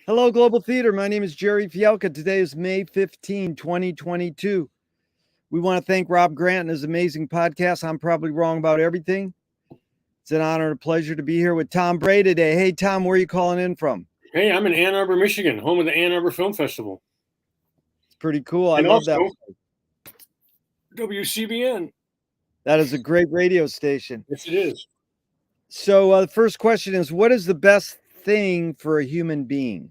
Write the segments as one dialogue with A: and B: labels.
A: Hello, Global Theater. My name is Jerry Fialka. Today is May 15, 2022. We want to thank Rob Grant and his amazing podcast, I'm Probably Wrong About Everything. It's an honor and a pleasure to be here with Tom Bray today. Hey, Tom, where are you calling in from?
B: Hey, I'm in Ann Arbor, Michigan, home of the Ann Arbor Film Festival.
A: It's pretty cool. I love that.
B: WCBN.
A: That is a great radio station.
B: Yes, it is.
A: So the first question is, what is the best thing for a human being?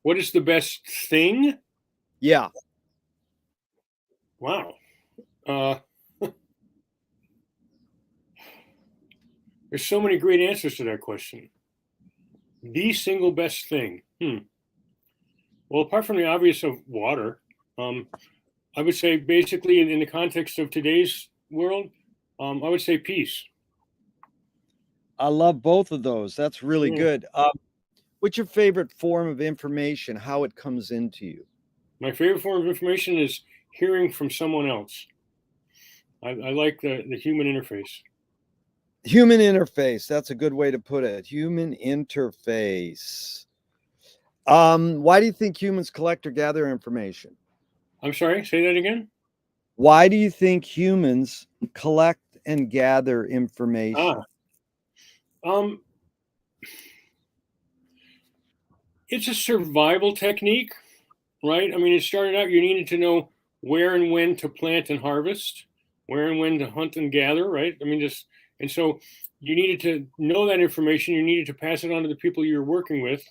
B: What is the best thing?
A: Yeah.
B: Wow. There's so many great answers to that question. The single best thing. Well, apart from the obvious of water, I would say basically in the context of today's world, I would say peace.
A: I love both of those. That's really good. What's your favorite form of information, how it comes into you?
B: My favorite form of information is hearing from someone else. I like the human interface.
A: Human interface. That's a good way to put it. Human interface. Why do you think humans collect or gather information?
B: I'm sorry, say that again?
A: Why do you think humans collect and gather information?
B: It's a survival technique, right? I mean, it started out, you needed to know where and when to plant and harvest, where and when to hunt and gather, right? I mean, and so you needed to know that information. You needed to pass it on to the people you're working with.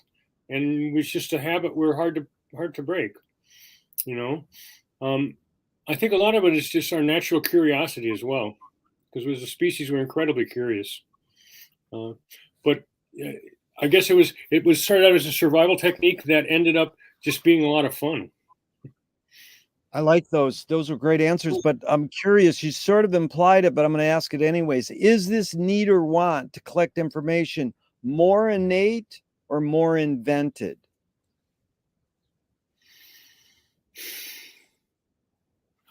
B: And it was just a habit we're hard to break, you know? I think a lot of it is just our natural curiosity as well, because as a species, we're incredibly curious. But I guess it was started out as a survival technique that ended up just being a lot of fun.
A: I like those. Those are great answers, but I'm curious. You sort of implied it, but I'm going to ask it anyways. Is this need or want to collect information more innate or more invented?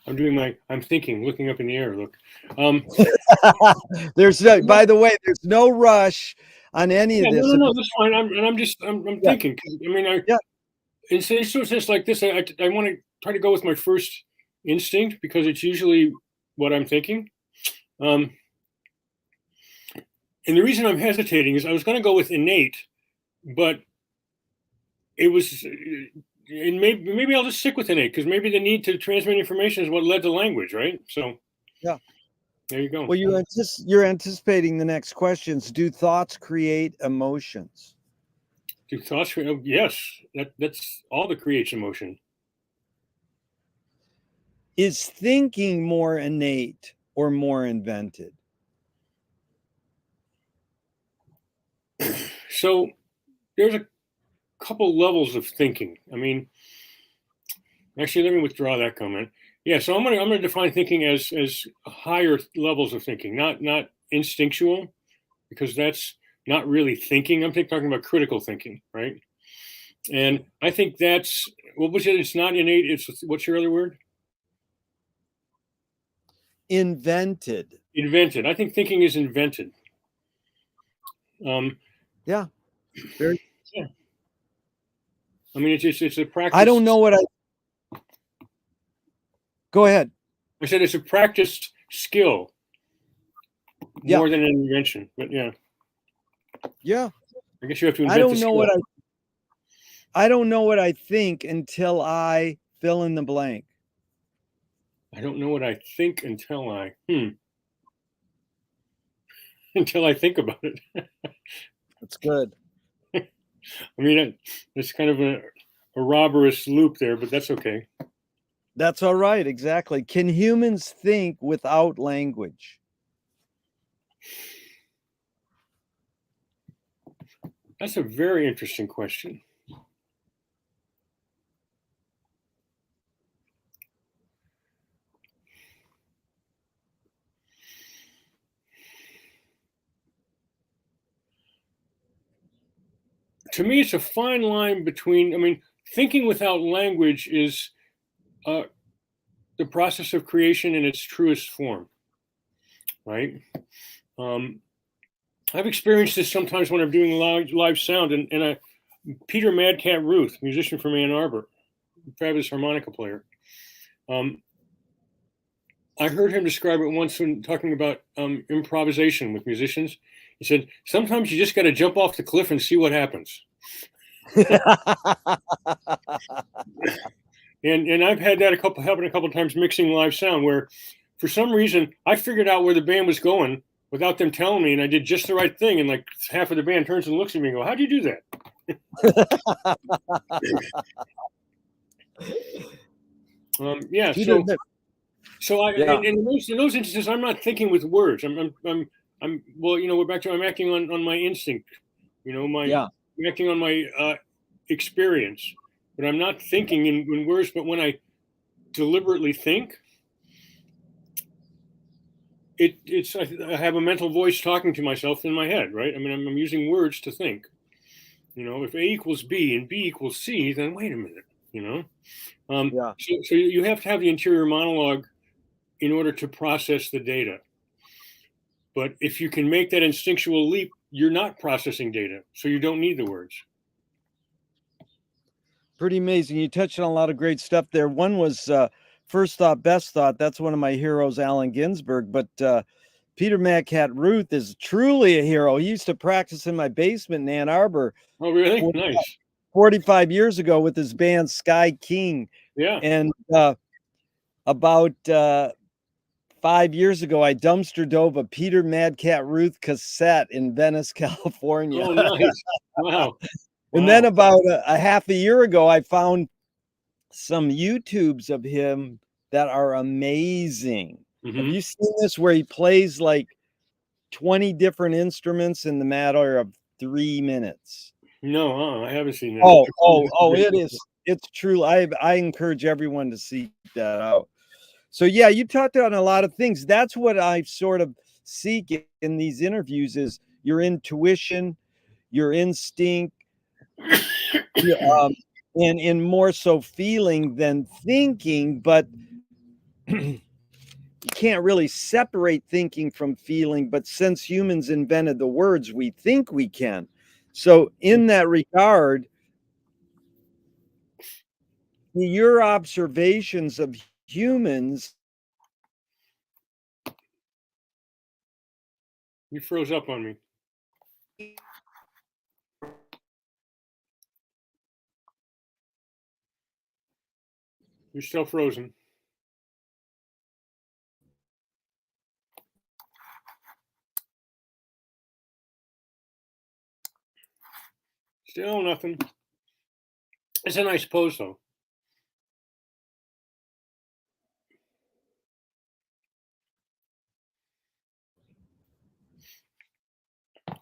B: I'm thinking, looking up in the air. Look,
A: there's no, by the way, there's no rush on any of this.
B: No, that's fine. I'm thinking. I mean, in situations like this, I want to try to go with my first instinct because it's usually what I'm thinking. And the reason I'm hesitating is I was going to go with innate, but it was, and maybe I'll just stick with innate because maybe the need to transmit information is what led to language, right? So,
A: yeah,
B: there you go.
A: Well, you're anticipating the next questions. Do thoughts create emotions?
B: Do thoughts create? Yes, that's all that creates emotion.
A: Is thinking more innate or more invented?
B: So there's a couple levels of thinking. I mean, actually, let me withdraw that comment. Yeah, so I'm gonna define thinking as higher levels of thinking, not instinctual, because that's not really thinking. I'm talking about critical thinking, right? And I think that's what was it? It's not innate. It's what's your other word?
A: Invented.
B: Invented. I think thinking is invented.
A: Yeah. Very.
B: Yeah. I mean, it's a practice.
A: I don't know what I. Go ahead.
B: I said it's a practiced skill more than an invention. But yeah.
A: Yeah.
B: I guess you have to invent.
A: I don't know what I think until I fill in the blank.
B: I don't know what I think until I until I think about it.
A: That's good.
B: I mean, it's kind of a robberous loop there, but that's okay.
A: That's all right. Exactly. Can humans think without language?
B: That's a very interesting question. To me, it's a fine line between, I mean, thinking without language is the process of creation in its truest form, right? I've experienced this sometimes when I'm doing live sound, and Peter Mad Cat Ruth, musician from Ann Arbor, fabulous harmonica player. I heard him describe it once when talking about improvisation with musicians. He said, sometimes you just got to jump off the cliff and see what happens. And I've had that happen a couple of times mixing live sound, where for some reason I figured out where the band was going without them telling me, and I did just the right thing, and like half of the band turns and looks at me and go, how'd you do that? Yeah, so in those instances, I'm not thinking with words. I'm well, we're back to, I'm acting on my instinct, I'm acting on my experience, but I'm not thinking in words. But when I deliberately think, I have a mental voice talking to myself in my head, right? I mean, I'm using words to think. If A equals B and B equals C, then wait a minute, So you have to have the interior monologue in order to process the data. But if you can make that instinctual leap, you're not processing data, so you don't need the words.
A: Pretty amazing. You touched on a lot of great stuff there. One was First Thought, Best Thought. That's one of my heroes, Allen Ginsberg. But Peter Mad Cat Ruth is truly a hero. He used to practice in my basement in Ann Arbor.
B: Oh, really? Nice.
A: 45 years ago with his band Sky King.
B: Yeah.
A: And about 5 years ago, I dumpster dove a Peter Mad Cat Ruth cassette in Venice, California.
B: Oh, nice. Wow.
A: And then about a half a year ago, I found some YouTubes of him that are amazing.
B: Mm-hmm.
A: Have you seen this, where he plays like 20 different instruments in the matter of 3 minutes?
B: No, I haven't seen that.
A: It's true. I encourage everyone to seek that out. So yeah, you talked on a lot of things. That's what I sort of seek in these interviews, is your intuition, your instinct, and more so feeling than thinking. But you can't really separate thinking from feeling. But since humans invented the words, we think we can. So in that regard, your observations of humans.
B: You froze up on me. You're still frozen. Still nothing. It's a nice pose, though.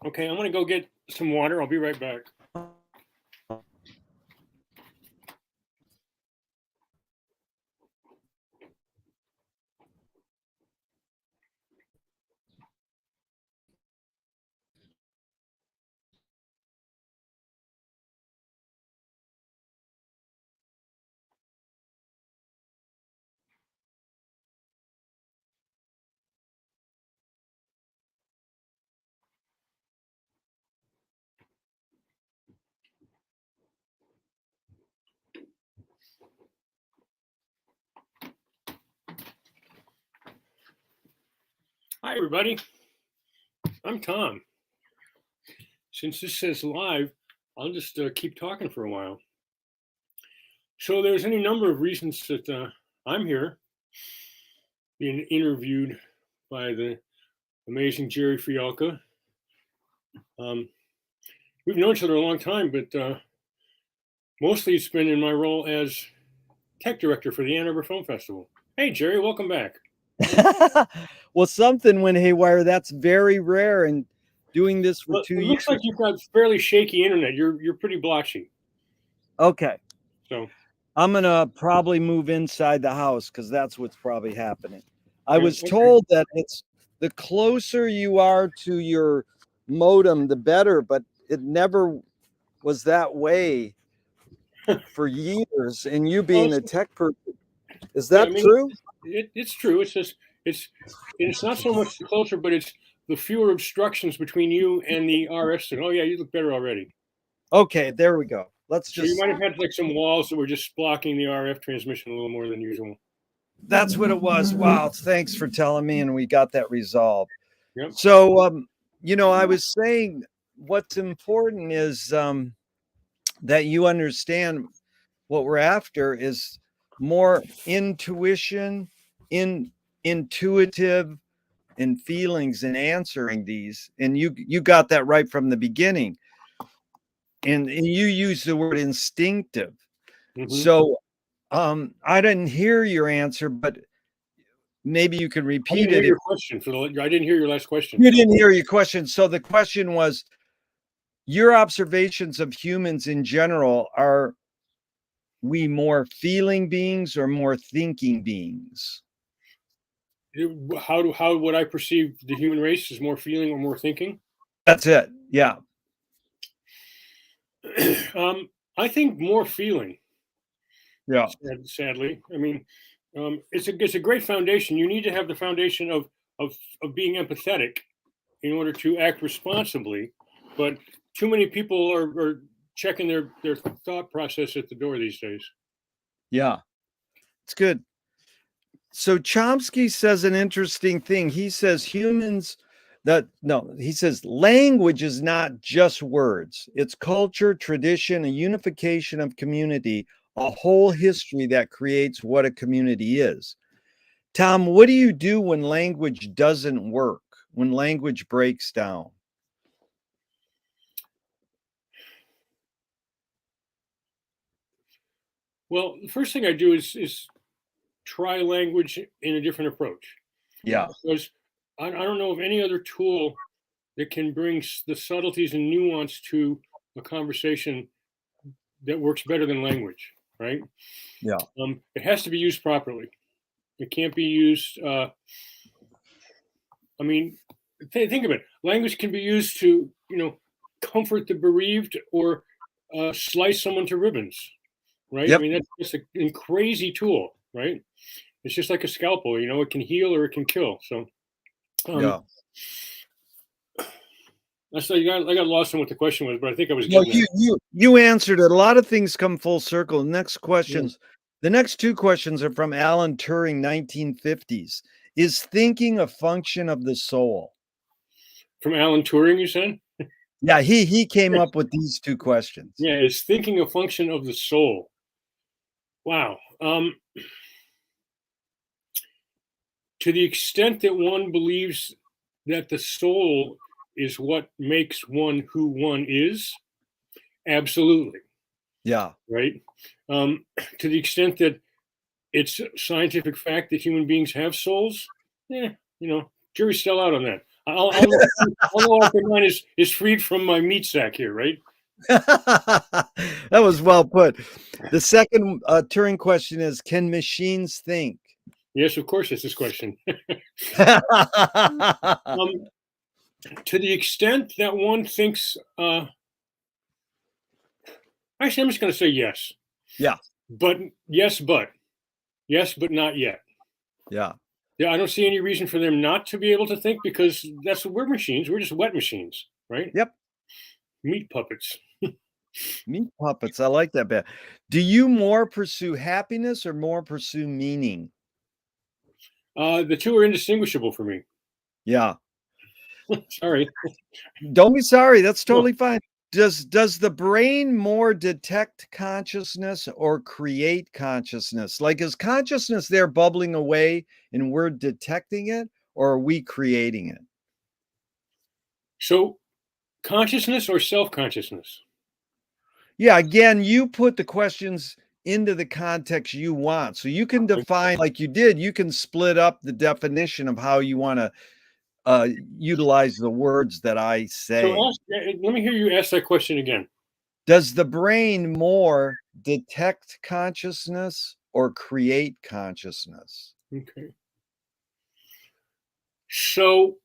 B: Okay, I'm going to go get some water. I'll be right back. Hi, everybody. I'm Tom. Since this says live, I'll just keep talking for a while. So there's any number of reasons that I'm here, being interviewed by the amazing Jerry Fialka. We've known each other a long time, but mostly it's been in my role as tech director for the Ann Arbor Film Festival. Hey, Jerry, welcome back.
A: Well, something went haywire. That's very rare, and doing this for 2 years.
B: It looks like you've got fairly shaky internet. You're pretty blotchy.
A: Okay.
B: So
A: I'm gonna probably move inside the house, because that's what's probably happening. I was told that it's the closer you are to your modem, the better, but it never was that way for years. And you being a tech person, is that true?
B: It's true. It's just it's not so much closer, but it's the fewer obstructions between you and the RF signal. Oh yeah, you look better already.
A: Okay, there we go. Let's
B: So you
A: just,
B: might have had like some walls that were just blocking the RF transmission a little more than usual.
A: that's what it was. Wow. Thanks for telling me. And we got that resolved.
B: Yep.
A: So, I was saying what's important is that you understand what we're after is more intuition, intuitive and feelings in answering these. And you got that right from the beginning. And you use the word instinctive.
B: Mm-hmm.
A: So I didn't hear your answer, but maybe you can repeat it.
B: Your question I didn't hear your last question.
A: You didn't hear your question. So the question was, your observations of humans in general, are we more feeling beings or more thinking beings?
B: How would I perceive the human race as more feeling or more thinking?
A: That's it. Yeah.
B: I think more feeling.
A: Yeah.
B: Sadly, I mean, it's a great foundation. You need to have the foundation of being empathetic in order to act responsibly. But too many people are checking their thought process at the door these days.
A: Yeah. It's good. So Chomsky says an interesting thing. He says he says language is not just words. It's culture, tradition, a unification of community, a whole history that creates what a community is. Tom, what do you do when language doesn't work? When language breaks down?
B: Well, the first thing I do is try language in a different approach.
A: Yeah.
B: Because I don't know of any other tool that can bring the subtleties and nuance to a conversation that works better than language, right?
A: Yeah.
B: It has to be used properly. It can't be used. I mean, think of it. Language can be used to, comfort the bereaved or slice someone to ribbons, right?
A: Yep.
B: I mean, that's just a crazy tool, right? It's just like a scalpel, it can heal or it can kill. So,
A: Yeah.
B: that's I got lost in what the question was, but I think I was
A: Well,
B: getting
A: you answered it. A lot of things come full circle. Next
B: Yeah.
A: questions. The next two questions are from Alan Turing, 1950s. Is thinking a function of the soul?
B: From Alan Turing, you said?
A: Yeah, he came up with these two questions.
B: Yeah, is thinking a function of the soul? Wow. To the extent that one believes that the soul is what makes one who one is, absolutely.
A: Yeah.
B: Right. To the extent that it's scientific fact that human beings have souls, jury's still out on that. I'll know if mine is freed from my meat sack here, right?
A: That was well put. The second Turing question is, can machines think?
B: Yes, of course, it's this question. To the extent that one thinks, actually, I'm just going to say yes.
A: Yeah.
B: But not yet.
A: Yeah.
B: Yeah, I don't see any reason for them not to be able to think because we're machines. We're just wet machines, right?
A: Yep.
B: Meat puppets.
A: Meat puppets. I like that bit. Do you more pursue happiness or more pursue meaning?
B: The two are indistinguishable for me.
A: Yeah.
B: Sorry.
A: Don't be sorry. That's totally fine. Does the brain more detect consciousness or create consciousness? Like, is consciousness there bubbling away and we're detecting it, or are we creating it?
B: So, consciousness or self-consciousness?
A: Yeah, again, you put the questions into the context you want. So you can define, like you did, you can split up the definition of how you want to utilize the words that I say.
B: So let me hear you ask that question again.
A: Does the brain more detect consciousness or create consciousness?
B: Okay. So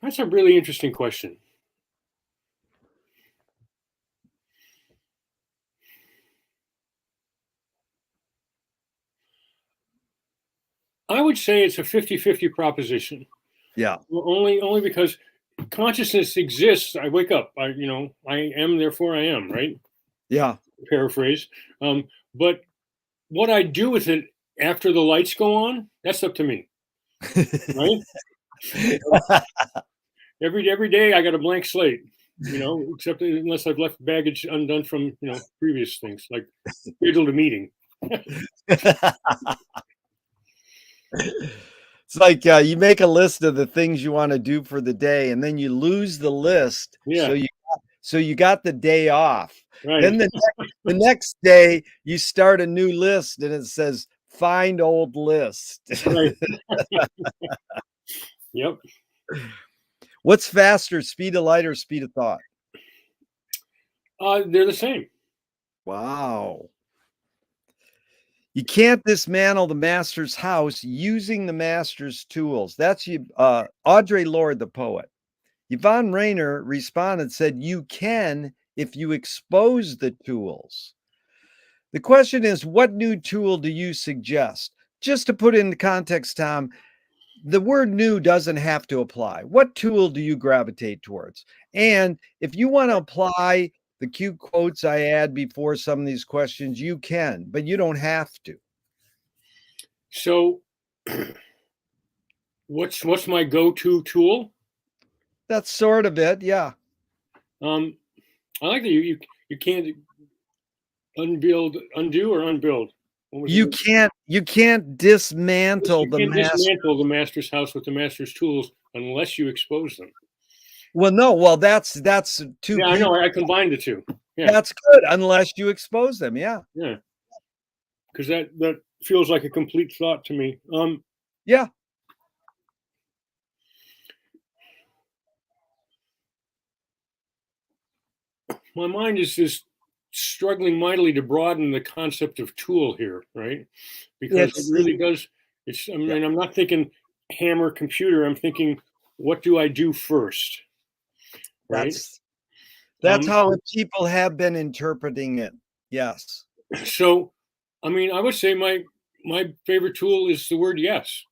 B: that's a really interesting question. I would say it's a 50-50 proposition.
A: Yeah.
B: Only because consciousness exists. I wake up. I am, therefore I am, right?
A: Yeah.
B: Paraphrase. But what I do with it after the lights go on, that's up to me. Right? Every day I got a blank slate, except unless I've left baggage undone from, previous things, like scheduled a meeting.
A: It's like you make a list of the things you want to do for the day, and then you lose the list.
B: Yeah.
A: So you got the day off.
B: Right.
A: Then the next day you start a new list, and it says find old list.
B: Right. Yep.
A: What's faster, speed of light or speed of thought?
B: They're the same.
A: Wow. You can't dismantle the master's house using the master's tools. That's you, Audre Lorde, the poet. Yvonne Rainer responded, said, you can if you expose the tools. The question is, what new tool do you suggest? Just to put it into context, Tom, the word new doesn't have to apply. What tool do you gravitate towards? And if you want to apply the cute quotes I add before some of these questions, you can, but you don't have to.
B: So what's my go-to tool?
A: That's sort of it, yeah.
B: I like that you can't undo or unbuild.
A: You can't dismantle
B: dismantle the master's house with the master's tools unless you expose them.
A: Well, no, well, that's two.
B: Yeah, I know. I combined the two. Yeah.
A: That's good, unless you expose them. Yeah.
B: Yeah. Because that feels like a complete thought to me.
A: Yeah.
B: My mind is struggling mightily to broaden the concept of tool here, right? Because it really does. I'm not thinking hammer computer. I'm thinking, what do I do first? Right.
A: That's how people have been interpreting it. Yes.
B: So, I would say my favorite tool is the word yes.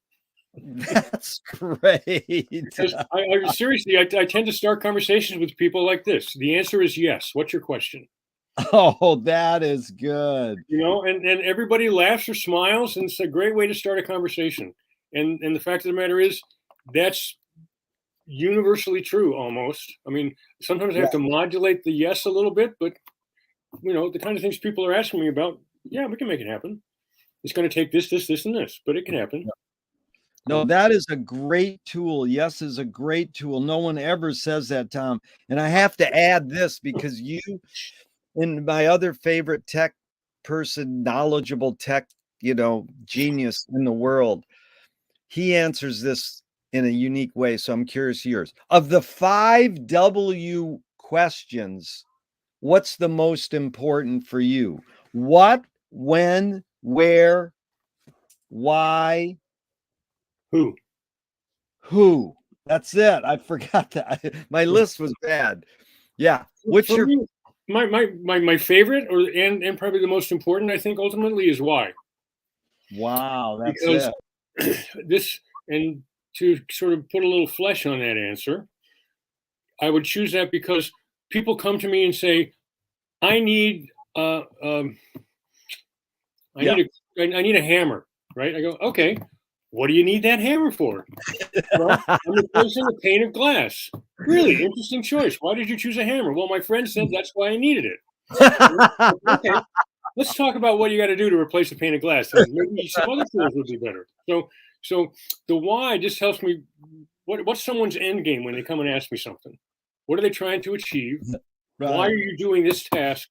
A: That's great.
B: Because I seriously, I tend to start conversations with people like this. The answer is yes. What's your question?
A: Oh, that is good.
B: And everybody laughs or smiles, and it's a great way to start a conversation. And the fact of the matter is, that's universally true almost. Sometimes I have to modulate the yes a little bit, but the kind of things people are asking me about, yeah, we can make it happen. It's going to take this, and this, but it can happen.
A: No, that is a great tool. Yes is a great tool. No one ever says that, Tom. And I have to add this because you and my other favorite tech person, knowledgeable tech, genius in the world, he answers this in a unique way. So I'm curious yours. Of the 5 W questions, what's the most important for you? What, when, where, why, who? That's it. I forgot that. My list was bad. Yeah. What's your
B: my favorite and probably the most important, I think, ultimately is why.
A: Wow, that's
B: because
A: it.
B: This, and to sort of put a little flesh on that answer, I would choose that because people come to me and say, I need I need a hammer, right? I go, okay, what do you need that hammer for? Well, I'm replacing a pane of glass. Really interesting choice. Why did you choose a hammer? Well, my friend said that's why I needed it. Okay, let's talk about what you got to do to replace a pane of glass. Maybe some other tools would be better. So the why just helps me. What's someone's end game when they come and ask me something? What are they trying to achieve? Right. Why are you doing this task?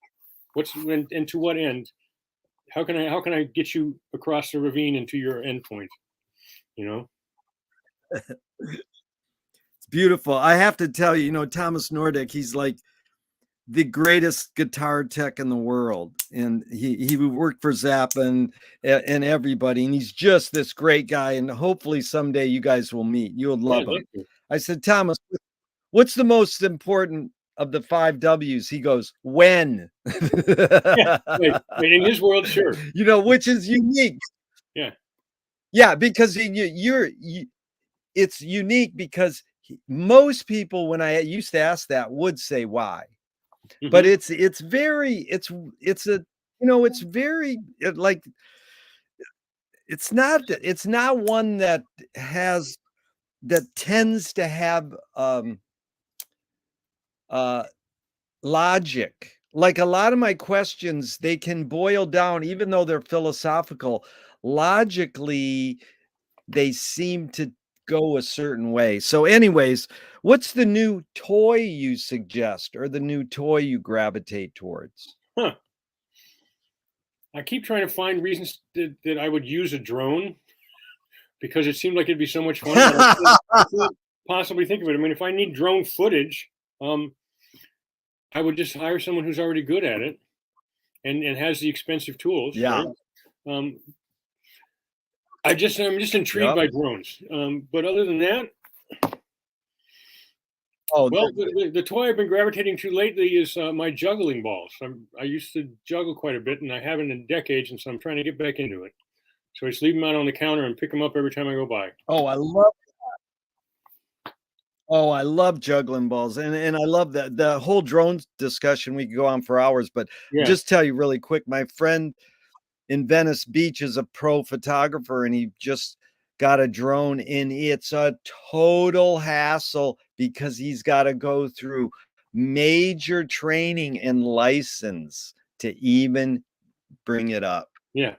B: And to what end? How can I get you across the ravine and to your end point?
A: It's beautiful. I have to tell you, Thomas Nordic, he's like the greatest guitar tech in the world. And he worked for Zappa and everybody. And he's just this great guy. And hopefully someday you guys will meet. You'll love him. I said, Thomas, what's the most important of the 5 W's? He goes, when?
B: Yeah, in his world, sure.
A: Which is unique.
B: Yeah.
A: Yeah, because it's unique because most people, when I used to ask that, would say why, but
B: Mhm.
A: it's very it's a it's very like it's not one that has that tends to have uh logic. Like a lot of my questions, they can boil down, even though they're philosophical, logically, they seem to go a certain way. So, anyways, what's the new toy you suggest or the new toy you gravitate towards?
B: Huh. I keep trying to find reasons that I would use a drone because it seemed like it'd be so much fun, but I can't possibly think of it. I mean, if I need drone footage, um, I would just hire someone who's already good at it and has the expensive tools,
A: Yeah.
B: right? Um, I'm just intrigued
A: Yep.
B: by drones. But other than that,
A: Oh,
B: well, the toy I've been gravitating to lately is my juggling balls. I used to juggle quite a bit, and I haven't in decades, and so I'm trying to get back into it. So I just leave them out on the counter and pick them up every time I go by.
A: oh, I love juggling balls, and I love that the whole drone discussion. We could go on for hours, but
B: Yeah,
A: just tell you really quick. My friend in Venice Beach is a pro photographer, and he just got a drone, and it's a total hassle because he's got to go through major training and license to even bring it up.
B: yeah,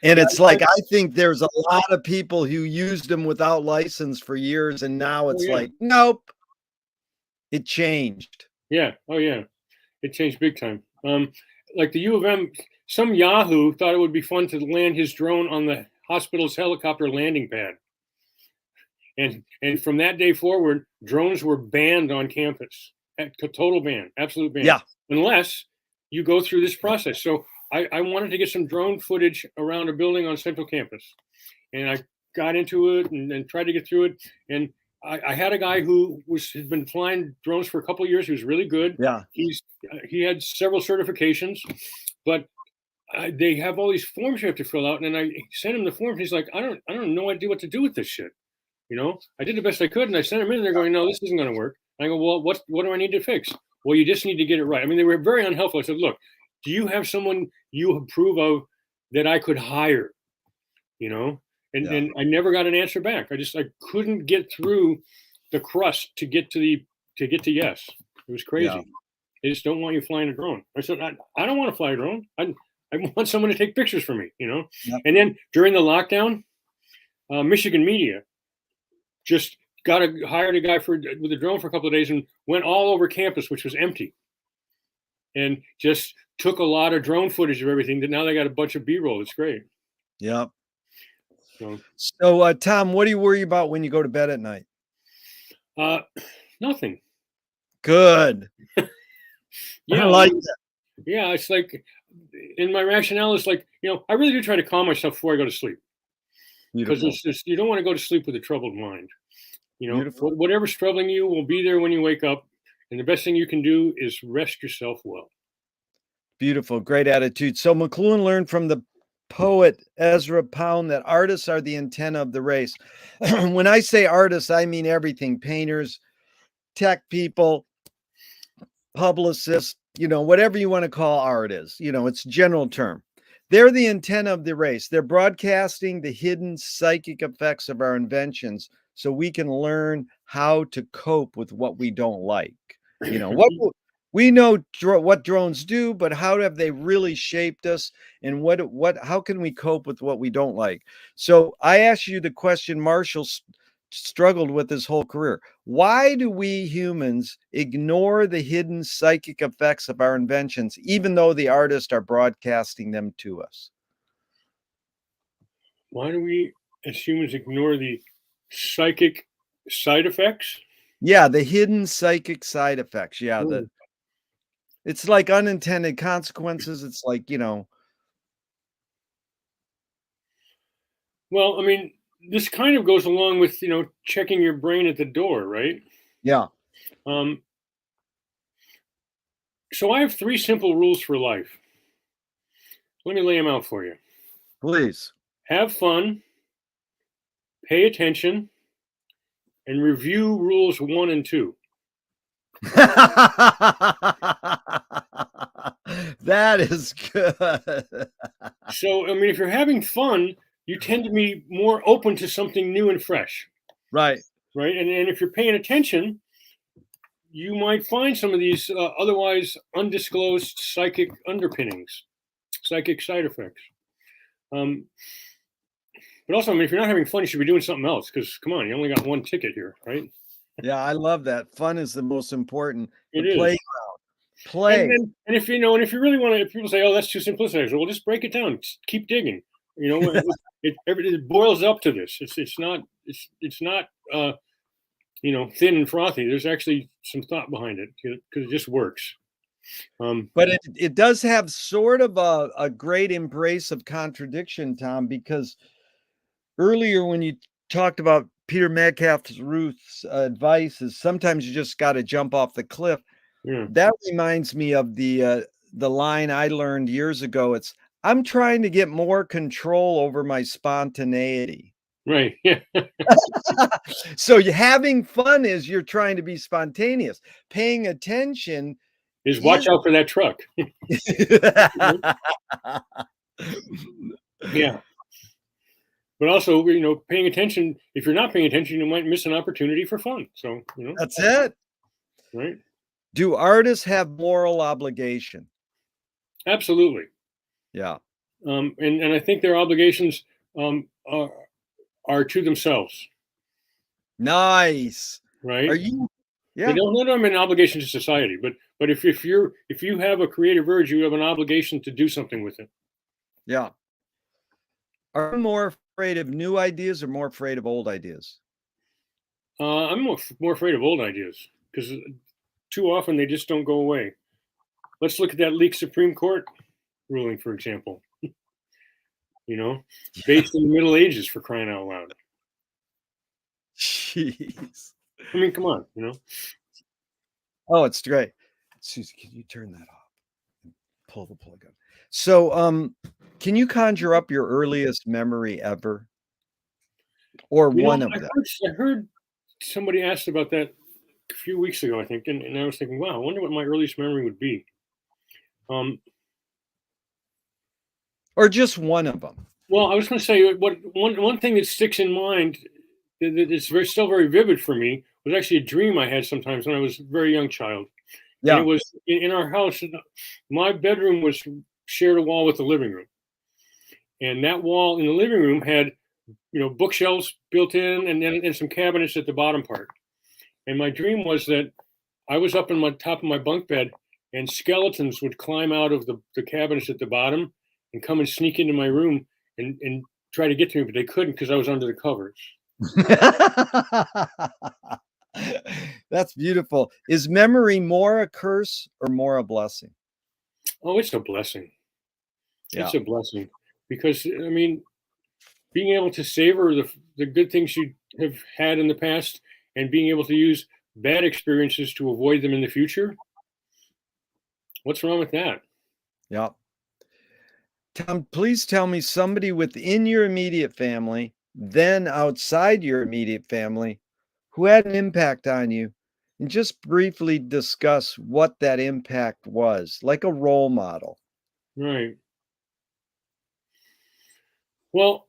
A: And
B: yeah.
A: it's like, I think there's a lot of people who used them without license for years, and now
B: Oh
A: it's
B: yeah,
A: like, nope, it changed.
B: yeah. Oh yeah. It changed big time. Like the U of M, some Yahoo thought it would be fun to land his drone on the hospital's helicopter landing pad, and from that day forward, drones were banned on campus. Total ban, absolute ban,
A: Yeah.
B: unless you go through this process. So I wanted to get some drone footage around a building on Central Campus, and I got into it and tried to get through it. And I had a guy who had been flying drones for a couple of years. He was really good.
A: Yeah.
B: He had several certifications, but they have all these forms you have to fill out. And then I sent him the forms. He's like, I don't know idea what to do with this shit. You know, I did the best I could, and I sent him in. And they're going, no, this isn't going to work. I go, well, what do I need to fix? Well, you just need to get it right. I mean, they were very unhelpful. I said, look, do you have someone you approve of that I could hire? You know,
A: Yeah.
B: and I never got an answer back. I couldn't get through the crust to get to yes. It was crazy.
A: Yeah.
B: They just don't want you flying a drone. I said, I don't want to fly a drone. I want someone to take pictures for me, you know?
A: Yep.
B: And then during the lockdown, Michigan Media just hired a guy with a drone for a couple of days and went all over campus, which was empty. And just took a lot of drone footage of everything. That now they got a bunch of B-roll. It's great.
A: Yep.
B: So,
A: Tom, what do you worry about when you go to bed at night?
B: nothing.
A: Good.
B: Yeah,
A: I like that.
B: yeah. It's like, in my rationale is like, I really do try to calm myself before I go to sleep, because
A: Beautiful.
B: it's just, you don't want to go to sleep with a troubled mind.
A: Beautiful.
B: Whatever's troubling you will be there when you wake up, and the best thing you can do is rest yourself well.
A: Beautiful. Great attitude. So McLuhan learned from the poet Ezra Pound that artists are the antenna of the race. When I say artists, I mean everything: painters, tech people, publicists, whatever you want to call art is, it's a general term. They're the antenna of the race. They're broadcasting the hidden psychic effects of our inventions so we can learn how to cope with what we don't like. What we know what drones do, but how have they really shaped us, and how can we cope with what we don't like? So I asked you the question Marshall struggled with his whole career. Why do we humans ignore the hidden psychic effects of our inventions, even though the artists are broadcasting them to us?
B: Why do we as humans ignore the psychic side effects?
A: Yeah, the hidden psychic side effects. Yeah,
B: Hmm.
A: it's like unintended consequences. It's like,
B: Well, I mean, this kind of goes along with, checking your brain at the door, right?
A: yeah,
B: Um, so I have 3 simple rules for life. Let me lay them out for you.
A: please.
B: Have fun, pay attention, and review rules 1 and 2.
A: That is good.
B: So, I mean, if you're having fun, you tend to be more open to something new and fresh,
A: Right.
B: right? And if you're paying attention, you might find some of these otherwise undisclosed psychic underpinnings, psychic side effects. But also, I mean, if you're not having fun, you should be doing something else because, come on, you only got one ticket here, right?
A: Yeah, I love that. Fun is the most important.
B: It
A: The
B: is.
A: playground. Play.
B: And if you know, and if you really want to, if people say, "Oh, that's too simplistic," well, just break it down. Just keep digging. You know, it boils up to this. It's not you know, thin and frothy. There's actually some thought behind it because it just works.
A: But it does have sort of a great embrace of contradiction, Tom, because earlier when you talked about Peter Metcalf's Ruth's advice is sometimes you just got to jump off the cliff.
B: Yeah.
A: That reminds me of the line I learned years ago. It's I'm trying to get more control over my spontaneity.
B: Right. Yeah.
A: So having fun is you're trying to be spontaneous. Paying attention
B: Is watch out for that truck. Yeah. But also, you know, paying attention. If you're not paying attention, you might miss an opportunity for fun. So, you know,
A: That's it.
B: right?
A: Do artists have moral obligation?
B: Absolutely.
A: Yeah.
B: And I think their obligations are to themselves.
A: Nice.
B: Right.
A: Are you?
B: They
A: Yeah.
B: don't have an obligation to society, but if you have a creative urge, you have an obligation to do something with it.
A: Yeah. Are you more afraid of new ideas or more afraid of old ideas?
B: I'm more afraid of old ideas because too often they just don't go away. Let's look at that leaked Supreme Court ruling, for example. You know, based in the Middle Ages, for crying out loud.
A: Jeez.
B: I mean, come on, you know.
A: Oh, it's great. Susie, can you turn that off and pull the plug up? So, can you conjure up your earliest memory ever? Or
B: You
A: one
B: know,
A: of them?
B: I heard somebody asked about that a few weeks ago, I think, and I was thinking, wow, I wonder what my earliest memory would be.
A: Or just one of them?
B: Well, I was going to say one thing that sticks in mind that is still very vivid for me was actually a dream I had sometimes when I was a very young child.
A: Yeah.
B: And it was in our house. My bedroom was shared a wall with the living room, and that wall in the living room had, you know, bookshelves built in, and some cabinets at the bottom part. And my dream was that I was up in my top of my bunk bed, and skeletons would climb out of the cabinets at the bottom and come and sneak into my room and try to get to me, but they couldn't because I was under the covers.
A: That's beautiful. Is memory more a curse or more a blessing?
B: Oh, it's a blessing.
A: Yeah.
B: It's a blessing because, I mean, being able to savor the good things you have had in the past and being able to use bad experiences to avoid them in the future. What's wrong with that?
A: Yeah. Tom, please tell me somebody within your immediate family, then outside your immediate family, who had an impact on you, and just briefly discuss what that impact was, like a role model.
B: Right. Well,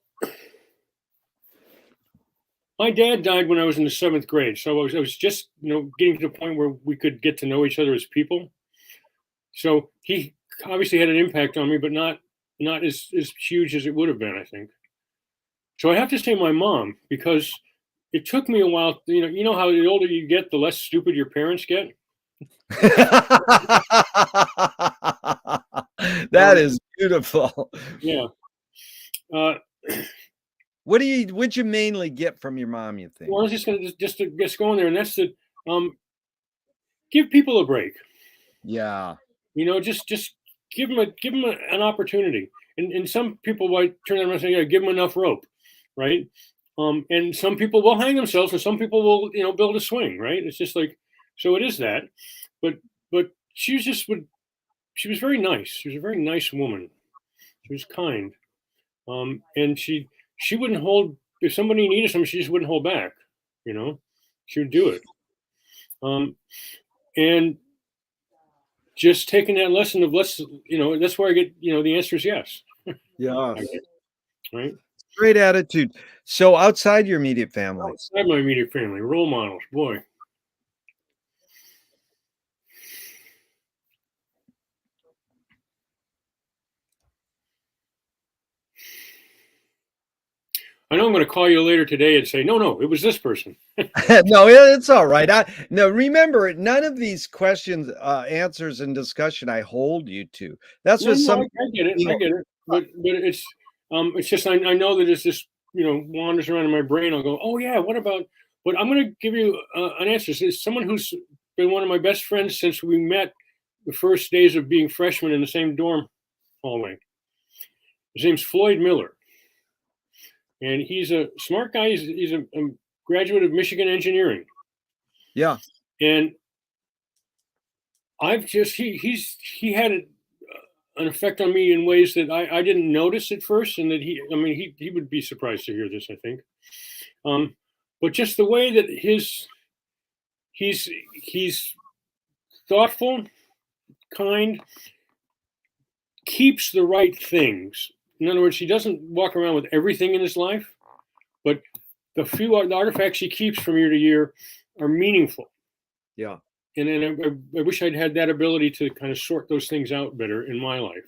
B: my dad died when I was in the 7th grade, so I was just, you know, getting to the point where we could get to know each other as people. So he obviously had an impact on me, but not as huge as it would have been, I think. So I have to say my mom, because it took me a while. You know how the older you get, the less stupid your parents get.
A: That is beautiful.
B: Yeah.
A: What'd you mainly get from your mom, you think?
B: Well, I was just going to just go in there, and that's to give people a break.
A: Yeah.
B: You know, just give them an opportunity. And some people might turn around and say, "Yeah, give them enough rope," right? And some people will hang themselves, and some people will, you know, build a swing, right? It's just like, so it is that. But she was very nice. She was a very nice woman. She was kind, and she wouldn't hold if somebody needed something, she just wouldn't hold back. You know, she would do it. And just taking that lesson of that's where I get, the answer is yes.
A: Yeah.
B: Right.
A: Great attitude. So outside your immediate family.
B: Outside my immediate family, role models, boy. I know I'm going to call you later today and say, no, it was this person.
A: No, it's all right. No, remember, none of these questions, answers, and discussion I hold you to. That's what some.
B: I get it. I get it. But it's just I know that it's just wanders around in my brain. I'll go, oh yeah, what about? But I'm going to give you an answer. It's someone who's been one of my best friends since we met the first days of being freshmen in the same dorm hallway. His name's Floyd Miller. And he's a smart guy. He's a graduate of Michigan engineering.
A: Yeah.
B: And I've just he had an effect on me in ways that I didn't notice at first, and that he would be surprised to hear this, I think. But just the way that he's thoughtful, kind, keeps the right things. In other words, he doesn't walk around with everything in his life, but the artifacts he keeps from year to year are meaningful.
A: Yeah.
B: And I wish I'd had that ability to kind of sort those things out better in my life.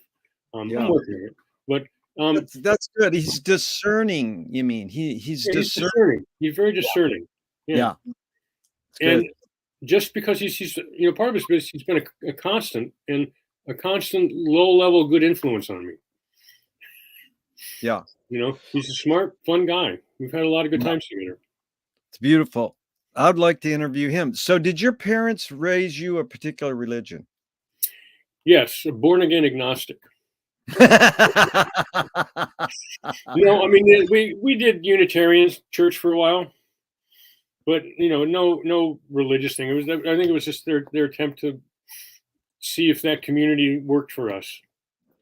B: I'm working on it, but
A: that's good. He's discerning. You mean he's
B: discerning. He's very discerning.
A: Yeah.
B: And just because he's part of his business, he's been a constant low-level good influence on me.
A: Yeah.
B: He's a smart, fun guy. We've had a lot of good times together.
A: It's beautiful. I'd like to interview him. So did your parents raise you a particular religion?
B: Yes, a born-again agnostic. We did Unitarian church for a while, but no religious thing. I think it was just their attempt to see if that community worked for us.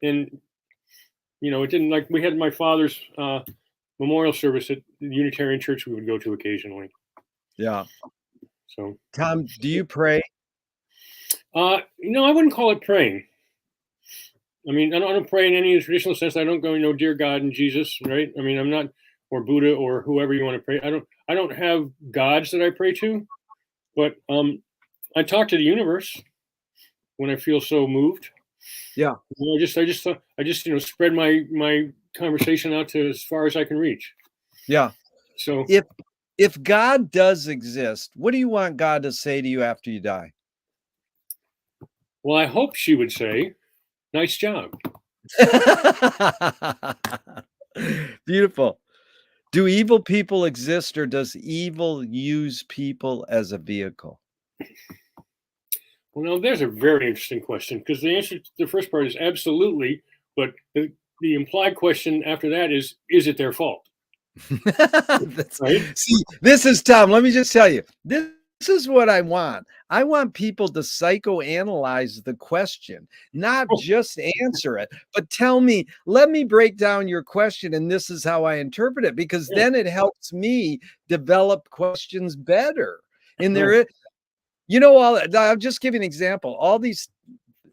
B: And it didn't. Like, we had my father's memorial service at the Unitarian church we would go to occasionally.
A: Yeah.
B: So,
A: Tom, do you pray?
B: I wouldn't call it praying. I mean, I don't pray in any traditional sense. I don't go, dear God and Jesus, right? I mean, I'm not, or Buddha, or whoever you want to pray. I don't have gods that I pray to, but I talk to the universe when I feel so moved.
A: Yeah.
B: I just spread my conversation out to as far as I can reach.
A: Yeah.
B: So
A: if God does exist, what do you want God to say to you after you die?
B: Well, I hope she would say, nice job.
A: Beautiful. Do evil people exist, or does evil use people as a vehicle?
B: Well, now there's a very interesting question, because the answer to the first part is absolutely, but the implied question after that is it their fault?
A: Right? See, this is Tom. Let me just tell you, this is what I want. I want people to psychoanalyze the question, not just answer it, but let me break down your question, and this is how I interpret it, because then it helps me develop questions better. And I'll just give you an example. All these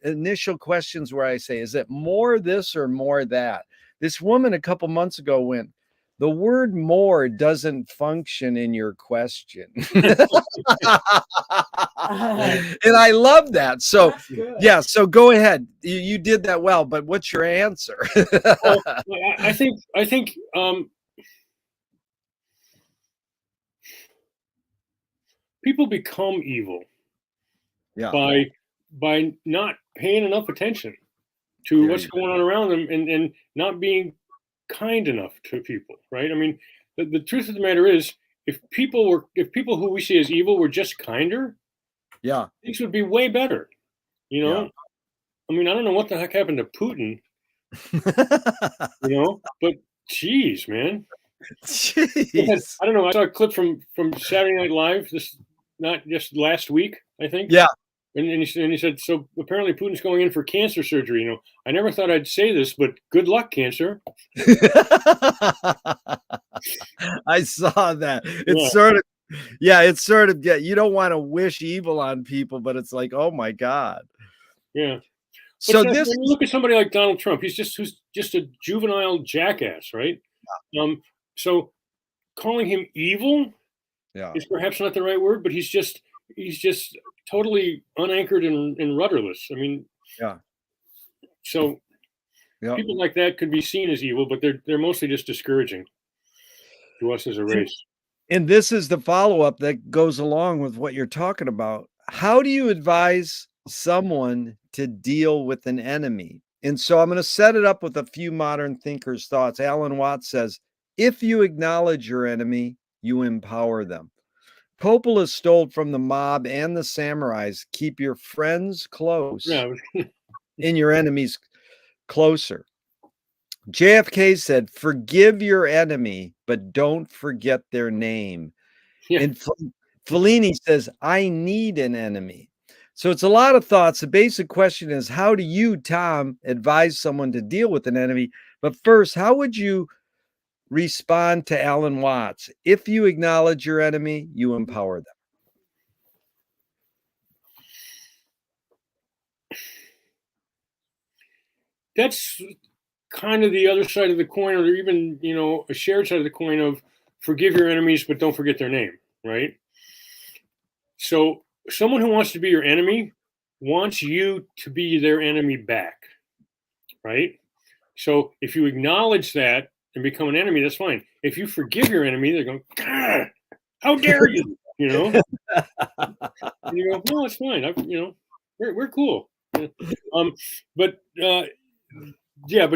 A: initial questions where I say, is it more this or more that? This woman a couple months ago went, the word more doesn't function in your question. And I love that. So, yeah, so go ahead. You did that well, but what's your answer?
B: Well, I think people become evil by not paying enough attention to what's going on around them, and not being kind enough to people, right? I mean, the truth of the matter is, if people who we see as evil were just kinder, things would be way better. I mean, I don't know what the heck happened to Putin, but geez, man.
A: Jeez.
B: I don't know. I saw a clip from Saturday Night Live, not just last week, I think.
A: Yeah.
B: he said, so apparently Putin's going in for cancer surgery. I never thought I'd say this, but good luck, cancer.
A: I saw that. It's
B: Yeah.
A: it's sort of, you don't want to wish evil on people, but it's like, oh my God.
B: Yeah.
A: So
B: But
A: this
B: when you look at somebody like Donald Trump, who's just a juvenile jackass, right? So calling him evil is perhaps not the right word, but he's just totally unanchored and rudderless. I mean, so people like that could be seen as evil, but they're mostly just discouraging to us as a race.
A: And this is the follow-up that goes along with what you're talking about. How do you advise someone to deal with an enemy? And so I'm going to set it up with a few modern thinkers' thoughts. Alan Watts says, if you acknowledge your enemy, you empower them. Coppola stole from the mob and the samurais. Keep your friends close and your enemies closer. JFK said, forgive your enemy, but don't forget their name.
B: Yeah.
A: And Fellini says, I need an enemy. So it's a lot of thoughts. The basic question is, how do you, Tom, advise someone to deal with an enemy? But first, how would you respond to Alan Watts? If you acknowledge your enemy, you empower them.
B: That's kind of the other side of the coin, or even, a shared side of the coin of forgive your enemies, but don't forget their name, right? So someone who wants to be your enemy wants you to be their enemy back, right? So if you acknowledge that and become an enemy, that's fine. If you forgive your enemy, they're going, God, how dare you, And you go, no, it's fine. We're cool. But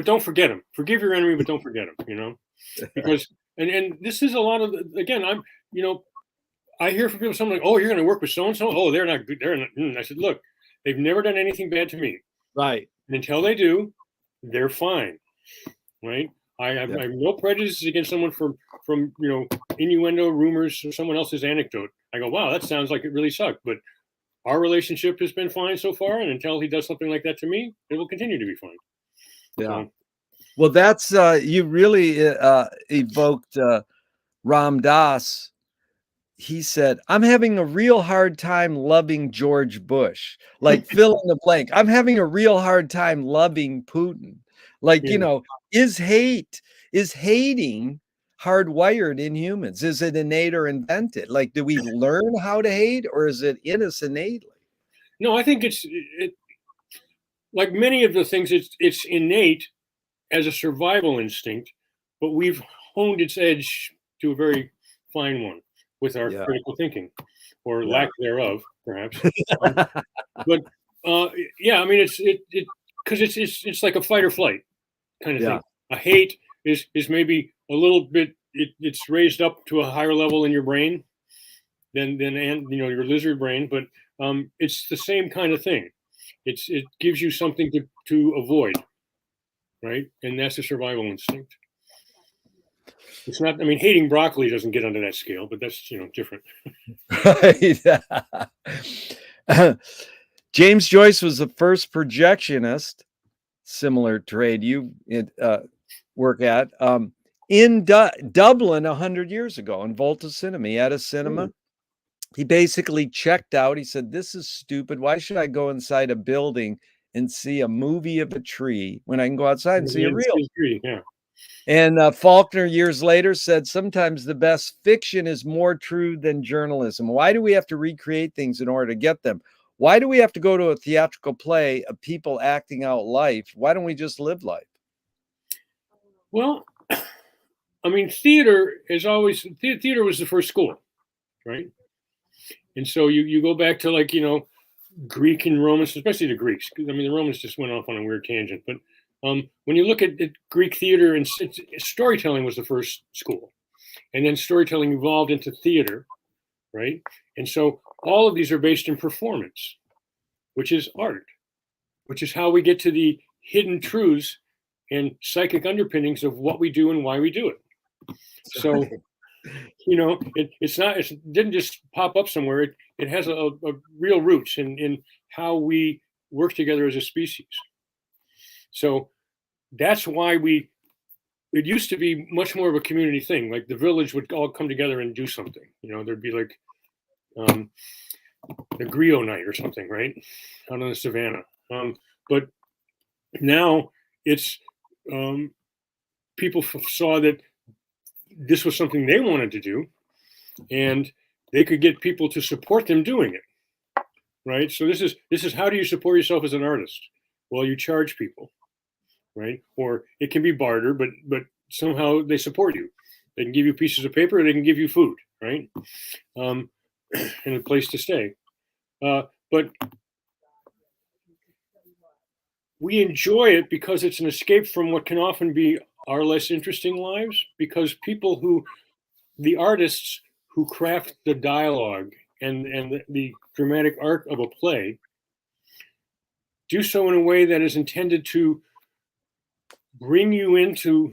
B: don't forget them. Forgive your enemy, but don't forget them, because, and this is a lot of, again, I hear from people, something like, oh, you're going to work with so-and-so. Oh, they're not good. They're not. I said, look, they've never done anything bad to me.
A: Right.
B: And until they do, they're fine. Right. I have no prejudices against someone from innuendo, rumors, or someone else's anecdote. I go, wow, that sounds like it really sucked. But our relationship has been fine so far. And until he does something like that to me, it will continue to be fine.
A: Yeah. Well, that's, you really evoked Ram Dass. He said, I'm having a real hard time loving George Bush. Like, fill in the blank. I'm having a real hard time loving Putin. Like, is hating hardwired in humans? Is it innate or invented? Like, do we learn how to hate, or is it in us innately?
B: No, I think it's like many of the things, it's innate as a survival instinct, but we've honed its edge to a very fine one with our critical thinking, or lack thereof, perhaps. But I mean, it's because it's like a fight or flight kind of thing. A hate is maybe a little bit, it's raised up to a higher level in your brain than your lizard brain, but it's the same kind of thing. It gives you something to avoid, right? And that's a survival instinct. It's not, I mean, hating broccoli doesn't get under that scale, but that's, different.
A: James Joyce was the first projectionist, similar trade you work at, in Dublin 100 years ago in Volta Cinema. He had a cinema. He basically checked out. He said, this is stupid. Why should I go inside a building and see a movie of a tree when I can go outside and see a real
B: tree? Yeah.
A: And Faulkner years later said, sometimes the best fiction is more true than journalism. Why do we have to recreate things in order to get them? Why do we have to go to a theatrical play of people acting out life? Why don't we just live life?
B: Well, I mean, theater was the first school, right? And so you go back to, like, Greek and Romans, especially the Greeks. I mean, the Romans just went off on a weird tangent, but when you look at Greek theater, and storytelling was the first school, and then storytelling evolved into theater, right? And so all of these are based in performance, which is art, which is how we get to the hidden truths and psychic underpinnings of what we do and why we do it. So It's not, it didn't just pop up somewhere. It has a real roots in how we work together as a species. So that's why it used to be much more of a community thing. Like the village would all come together and do something. There'd be like the griot night or something, right? Out on the savannah. But now it's people saw that this was something they wanted to do, and they could get people to support them doing it, right? So this is how do you support yourself as an artist? Well, you charge people, right? Or it can be barter, but somehow they support you. They can give you pieces of paper, or they can give you food, right? And a place to stay. But we enjoy it because it's an escape from what can often be our less interesting lives, because the artists who craft the dialogue and the dramatic arc of a play do so in a way that is intended to bring you into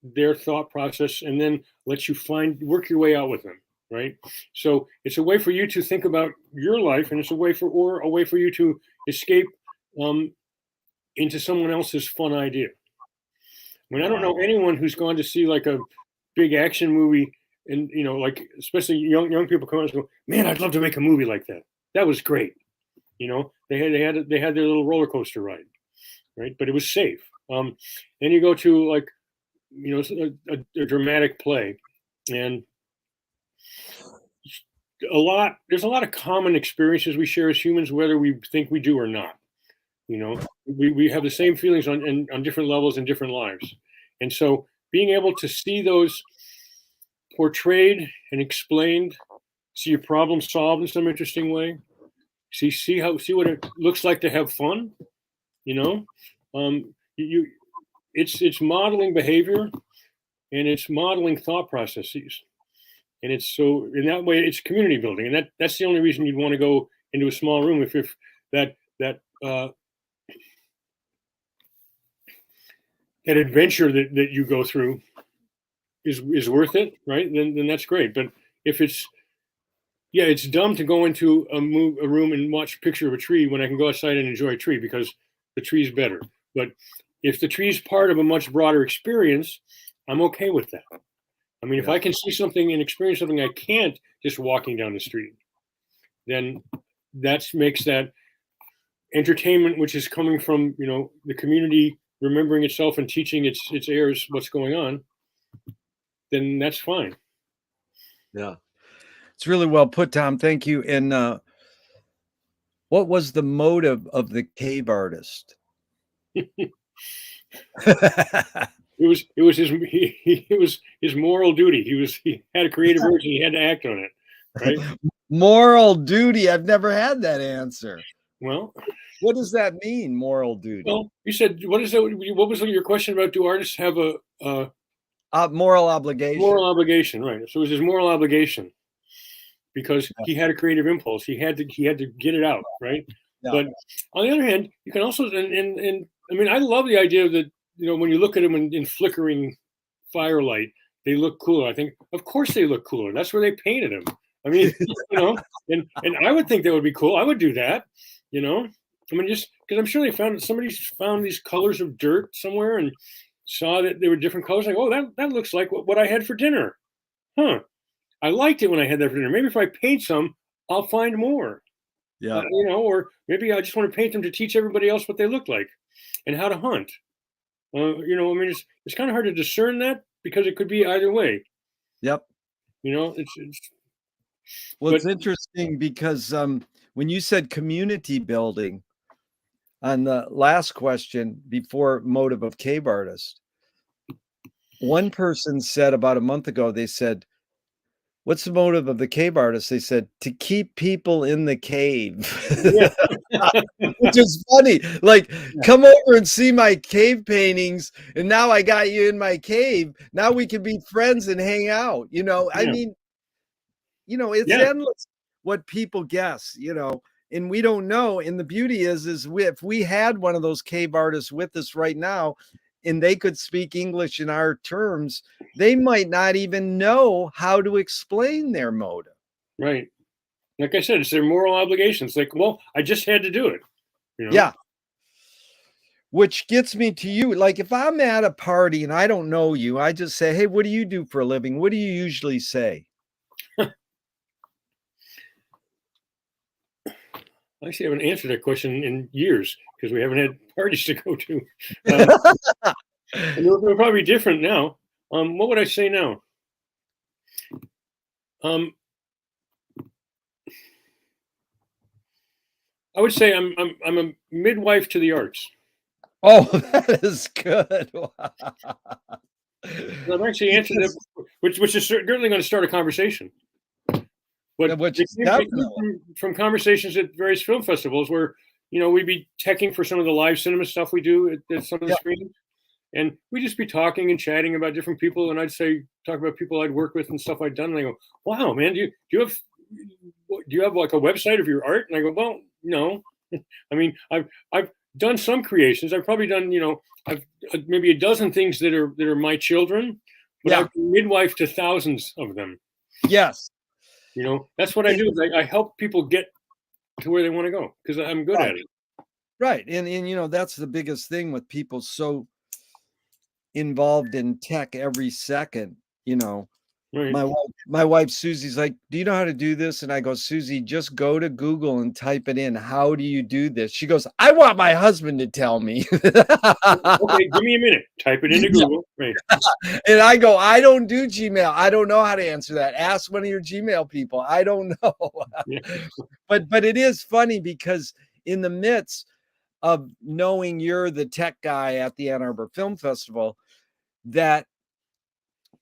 B: their thought process and then let you work your way out with them, right? So it's a way for you to think about your life, and it's a way for you to escape into someone else's fun idea. I mean, I don't know anyone who's gone to see like a big action movie, and like especially young people come out and go, "Man, I'd love to make a movie like that. That was great." They had their little roller coaster ride, right? But it was safe. Then you go to like a dramatic play, and there's a lot of common experiences we share as humans, whether we think we do or not. We have the same feelings on different levels in different lives. And so being able to see those portrayed and explained, see a problem solved in some interesting way, see what it looks like to have fun, it's modeling behavior, and it's modeling thought processes. And it's so in that way it's community building. And that's the only reason you'd want to go into a small room if that adventure that you go through is worth it, right? Then that's great. But if it's dumb to go into a room and watch a picture of a tree when I can go outside and enjoy a tree because the tree's better. But if the tree's part of a much broader experience, I'm okay with that. I mean, if I can see something and experience something I can't just walking down the street, then that makes that entertainment, which is coming from the community remembering itself and teaching its heirs what's going on, then that's fine.
A: Yeah, it's really well put, Tom. Thank you. And what was the motive of the cave artist?
B: It was his moral duty. He had a creative urge and he had to act on it, right?
A: Moral duty. I've never had that answer.
B: Well,
A: what does that mean, moral duty?
B: Well, you said, what is that? What was your question about? Do artists have a
A: moral obligation?
B: Moral obligation, right? So it was his moral obligation because he had a creative impulse. He had to get it out, right? Yeah. But on the other hand, you can also and I mean, I love the idea that when you look at them in flickering firelight, they look cooler. I think, of course, they look cooler. That's where they painted them. I mean, and I would think that would be cool. I would do that, I mean, just because I'm sure somebody found these colors of dirt somewhere and saw that they were different colors. Like, oh, that looks like what I had for dinner. Huh. I liked it when I had that for dinner. Maybe if I paint some, I'll find more.
A: Yeah.
B: Or maybe I just want to paint them to teach everybody else what they look like and how to hunt. I mean, it's kind of hard to discern that because it could be either way.
A: Yep. It's interesting because when you said community building on the last question before motive of cave artist, one person said about a month ago, they said, what's the motive of the cave artist? They said, to keep people in the cave. Which is funny. Like, come over and see my cave paintings, and now I got you in my cave. Now we can be friends and hang out. I mean, it's endless what people guess, and we don't know. And the beauty is if we had one of those cave artists with us right now, and they could speak English in our terms, they might not even know how to explain their motive.
B: Right. Like I said, it's their moral obligation. It's like, well, I just had to do it. You know?
A: Yeah. Which gets me to you. Like if I'm at a party and I don't know you, I just say, hey, what do you do for a living? What do you usually say?
B: I actually haven't answered that question in years because we haven't had parties to go to. And they're probably different now. What would I say now? I would say I'm a midwife to the arts.
A: Oh, that is good.
B: I've actually answered that, which is certainly going to start a conversation. But from conversations at various film festivals where, we'd be teching for some of the live cinema stuff we do at some of the screens. And we'd just be talking and chatting about different people. And I'd talk about people I'd worked with and stuff I'd done. And I go, wow, man, do you have like a website of your art? And I go, well, no. I mean, I've done some creations. I've probably done, I've maybe a dozen things that are my children, but I've been midwife to thousands of them.
A: Yes.
B: That's what I do. I help people get to where they want to go because I'm good at it.
A: Right. And that's the biggest thing with people so involved in tech every second, Right. My wife Susie's like, do you know how to do this? And I go, Susie, just go to Google and type it in. How do you do this? She goes, I want my husband to tell me.
B: Okay, give me a minute. Type it into Google. Right.
A: And I go, I don't do Gmail. I don't know how to answer that. Ask one of your Gmail people. I don't know. But it is funny because in the midst of knowing you're the tech guy at the Ann Arbor Film Festival, that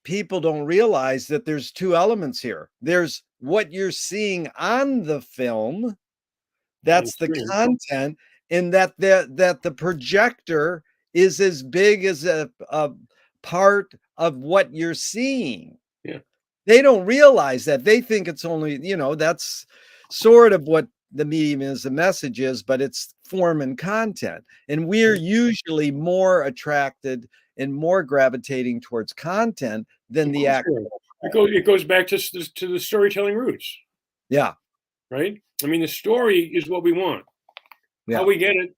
A: people don't realize that there's two elements here. There's what you're seeing on the film, that's the content, and that the projector is as big as a part of what you're seeing.
B: Yeah.
A: They don't realize that. They think it's only, that's sort of what the medium is, the message is, but it's form and content. And we're usually more attracted and more gravitating towards content than the actual.
B: It goes back to the storytelling roots.
A: Yeah.
B: Right? I mean, the story is what we want. Yeah. How we get it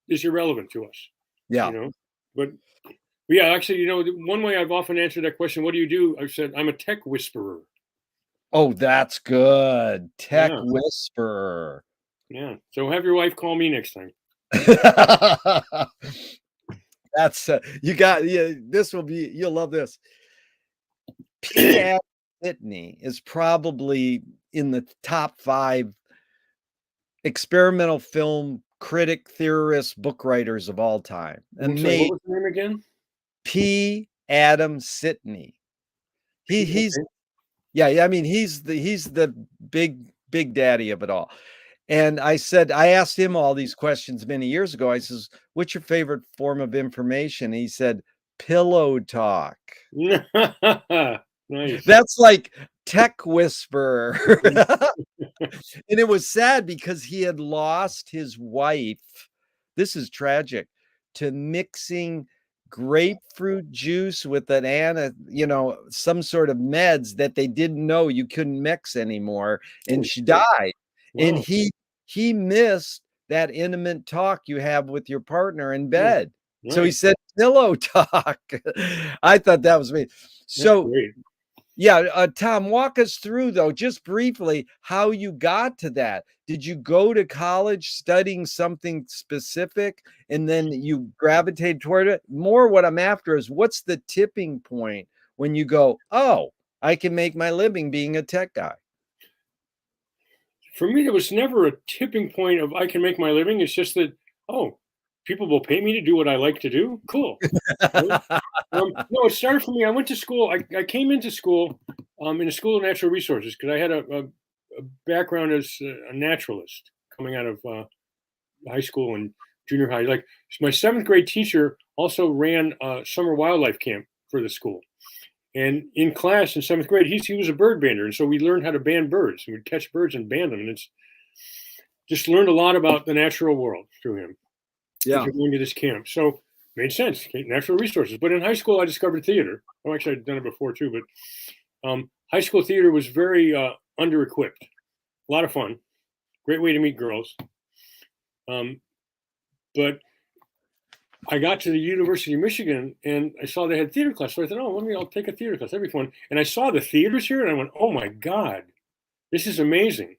B: is irrelevant to us.
A: Yeah.
B: But yeah, actually, one way I've often answered that question, what do you do? I've said, I'm a tech whisperer.
A: Oh, that's good. Tech whisperer.
B: Yeah. So have your wife call me next time.
A: That's this will be, you'll love this. P. Adam Whitney is probably in the top 5 experimental film critic, theorist, book writers of all time. And
B: what was the name again?
A: P. Adam Whitney. He's I mean, he's the big daddy of it all. And I asked him all these questions many years ago. I says, what's your favorite form of information? He said, pillow talk.
B: Nice.
A: That's like tech whisperer. And it was sad because he had lost his wife. This is tragic, to mixing grapefruit juice with some sort of meds that they didn't know you couldn't mix anymore. And she died. Wow. And he missed that intimate talk you have with your partner in bed. Right. So he said pillow talk. I thought that was me. So Tom, walk us through though, just briefly, how you got to that. Did you go to college studying something specific and then you gravitated toward it? More what I'm after is what's the tipping point when you go, oh, I can make my living being a tech guy?
B: For me, there was never a tipping point of I can make my living. It's just that, people will pay me to do what I like to do. Cool. No, it started for me. I went to school. I came into school in a school of natural resources because I had a background as a naturalist coming out of high school and junior high. Like my 7th grade teacher also ran a summer wildlife camp for the school. And in class in 7th grade, he was a bird bander. And so we learned how to band birds. And we'd catch birds and band them. And it's just learned a lot about the natural world through him. Yeah. Going to this camp. So Made sense. Okay, natural resources. But in high school, I discovered theater. Oh, actually, I'd done it before too. But high school theater was very under-equipped. A lot of fun. Great way to meet girls. But I got to the University of Michigan and I saw they had theater class. So I thought, oh, I'll take a theater class. That'd be fun. And I saw the theaters here and I went, oh my God, this is amazing.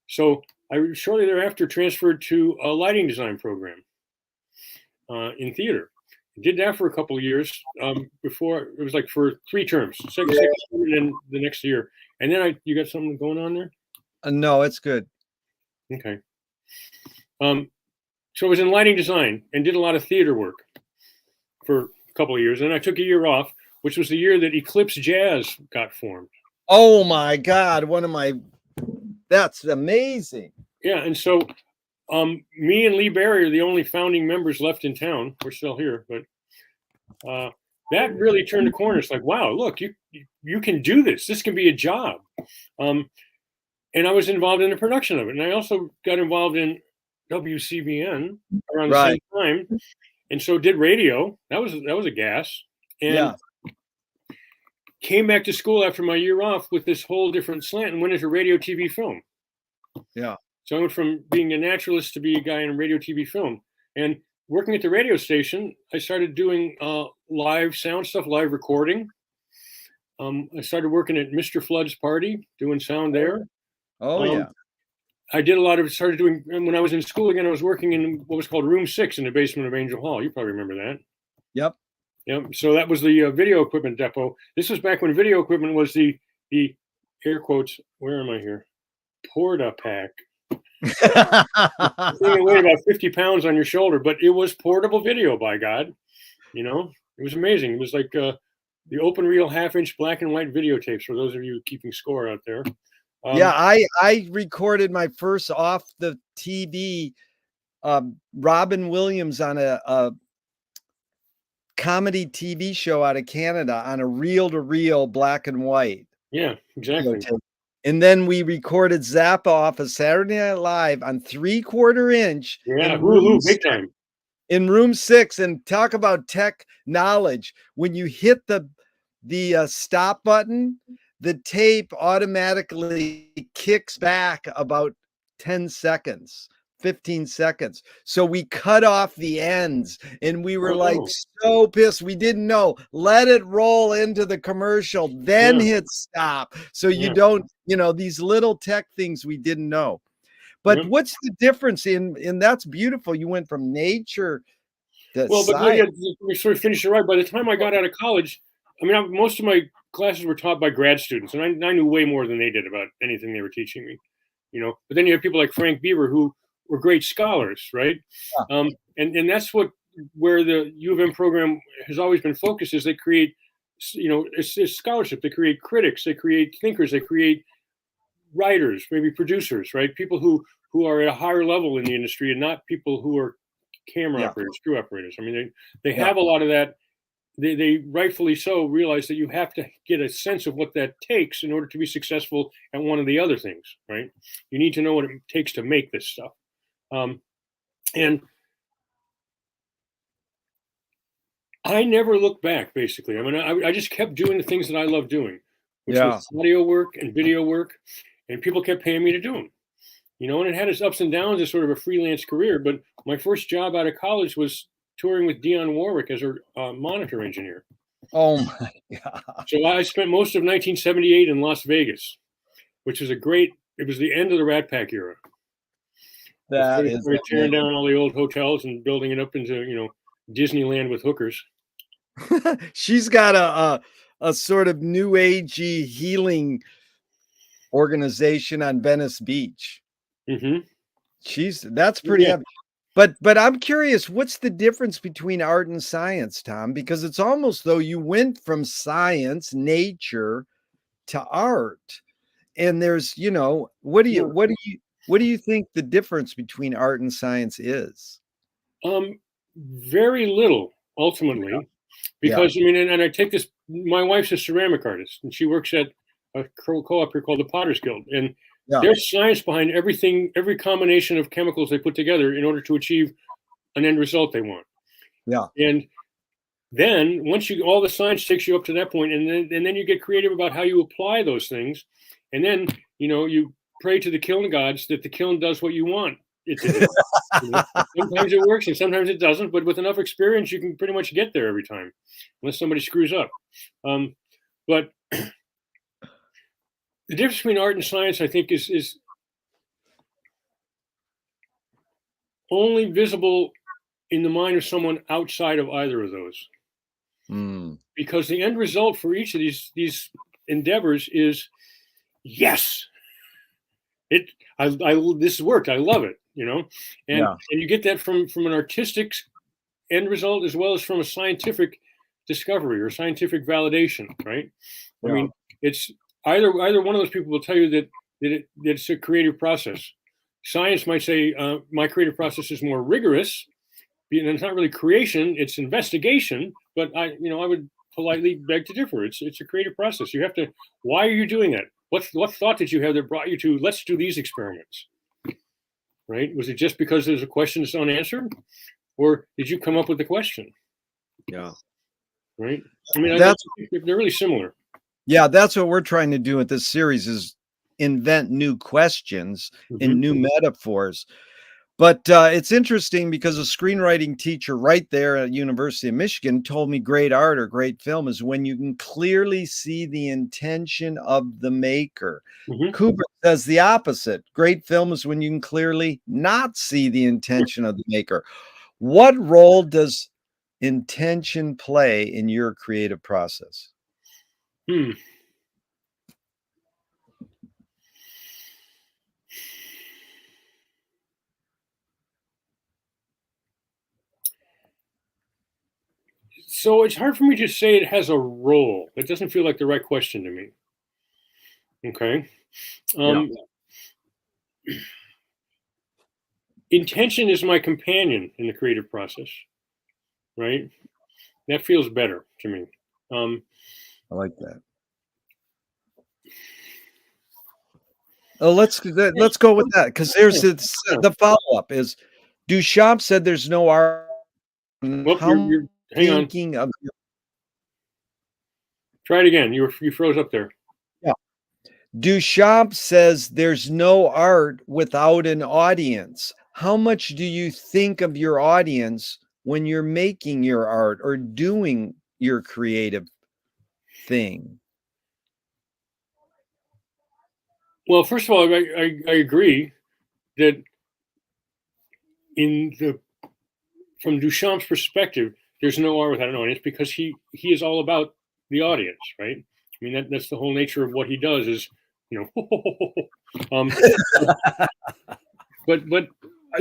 B: So I shortly thereafter transferred to a lighting design program in theater. I did that for a couple of years before. It was like for 3 terms, second term, and then the next year. And then you got something going on there?
A: No, it's good.
B: Okay. So I was in lighting design and did a lot of theater work for a couple of years. And I took a year off, which was the year that Eclipse Jazz got formed.
A: Oh my God. That's amazing.
B: Yeah. And so me and Lee Barry are the only founding members left in town. We're still here, but that really turned the corner. It's like, wow, look, you can do this. This can be a job. And I was involved in the production of it. And I also got involved in WCBN around the same time. And so did radio. That was a gas. And came back to school after my year off with this whole different slant and went into radio, TV, film.
A: Yeah.
B: So I went from being a naturalist to be a guy in radio, TV, film. And working at the radio station, I started doing live sound stuff, live recording. I started working at Mr. Flood's party, doing sound there.
A: Oh, yeah.
B: I did a lot of started doing, when I was in school again, I was working in what was called Room 6 in the basement of Angel Hall. You probably remember that.
A: Yep.
B: Yep. So that was the video equipment depot. This was back when video equipment was the air quotes, where am I here? Porta pack. Thing that weighed about 50 pounds on your shoulder, but it was portable video, by God. You know, it was amazing. It was like the open reel 1/2-inch black and white videotapes for those of you keeping score out there.
A: Yeah, I recorded my first off the TV Robin Williams on a comedy TV show out of Canada on a reel-to-reel black and white.
B: Yeah, exactly.
A: And then we recorded Zappa off of Saturday Night Live on 3/4 inch.
B: Yeah, big time.
A: In Room 6, and talk about tech knowledge. When you hit the stop button, the tape automatically kicks back about 10 seconds, 15 seconds. So we cut off the ends and we were like so pissed. We didn't know. Let it roll into the commercial, then hit stop. So you don't, these little tech things we didn't know. But what's the difference in that's beautiful. You went from nature to science.
B: But we sort of finished it right. By the time I got out of college, I mean, most of my classes were taught by grad students, and I knew way more than they did about anything they were teaching me, But then you have people like Frank Beaver who were great scholars, right? Yeah. And that's where the U of M program has always been focused is they create, it's scholarship. They create critics, they create thinkers, they create writers, maybe producers, right? People who are at a higher level in the industry and not people who are camera operators, screw operators. I mean, they have a lot of that. They rightfully so realize that you have to get a sense of what that takes in order to be successful at one of the other things, right? You need to know what it takes to make this stuff. And I never looked back, basically. I mean, I just kept doing the things that I love doing, which was audio work and video work, and people kept paying me to do them. And it had its ups and downs as sort of a freelance career, but my first job out of college was touring with Dionne Warwick as her monitor engineer.
A: Oh my God.
B: So I spent most of 1978 in Las Vegas, which was it was the end of the Rat Pack era.
A: That is
B: tearing down all the old hotels and building it up into, Disneyland with hookers.
A: She's got a sort of new agey healing organization on Venice Beach.
B: Mm-hmm.
A: That's pretty heavy. But I'm curious, what's the difference between art and science, Tom? Because it's almost though you went from science, nature, to art, and there's, what do you think the difference between art and science is?
B: Very little, ultimately, because I mean, and I take this. My wife's a ceramic artist, and she works at a co-op here called the Potter's Guild, and there's science behind everything, every combination of chemicals they put together in order to achieve an end result they want.
A: Yeah.
B: And then once all the science takes you up to that point, and then you get creative about how you apply those things. And then, you pray to the kiln gods that the kiln does what you want it to do. Sometimes it works and sometimes it doesn't, but with enough experience, you can pretty much get there every time, unless somebody screws up. But the difference between art and science, I think, is only visible in the mind of someone outside of either of those. Because the end result for each of these endeavors is, yes, this worked. I love it, and you get that from an artistic end result as well as from a scientific discovery or scientific validation, right? I mean, it's either one of those people will tell you that it's a creative process. Science might say my creative process is more rigorous, and it's not really creation; it's investigation. But I would politely beg to differ. It's a creative process. You have to. Why are you doing that? What thought did you have that brought you to let's do these experiments? Right? Was it just because there's a question that's unanswered, or did you come up with the question?
A: Yeah.
B: Right. I mean, they're really similar.
A: Yeah, that's what we're trying to do with this series is invent new questions and new metaphors. But it's interesting because a screenwriting teacher right there at University of Michigan told me great art or great film is when you can clearly see the intention of the maker. Kubrick says the opposite. Great film is when you can clearly not see the intention of the maker. What role does intention play in your creative process?
B: So it's hard for me to say it has a role. It doesn't feel like the right question to me. Okay. Intention is my companion in the creative process, right? That feels better to me.
A: I like that. Oh, let's go with that because there's the follow up is Duchamp said there's no art.
B: Well, hang on. Try it again. You froze up there.
A: Yeah. Duchamp says there's no art without an audience. How much do you think of your audience when you're making your art or doing your creative thing?
B: Well, first of all, I agree that from Duchamp's perspective, there's no art without an audience because he is all about the audience, right? I mean, that's the whole nature of what he does is, but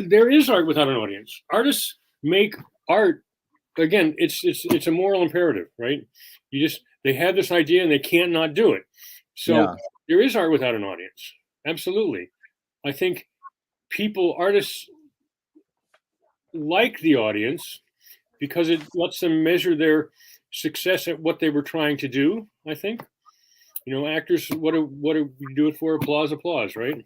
B: there is art without an audience. Artists make art. Again, it's a moral imperative, right? They have this idea and they can't not do it. So there is art without an audience. Absolutely. I think artists like the audience because it lets them measure their success at what they were trying to do. I think, actors, what do we do it for? Applause, right?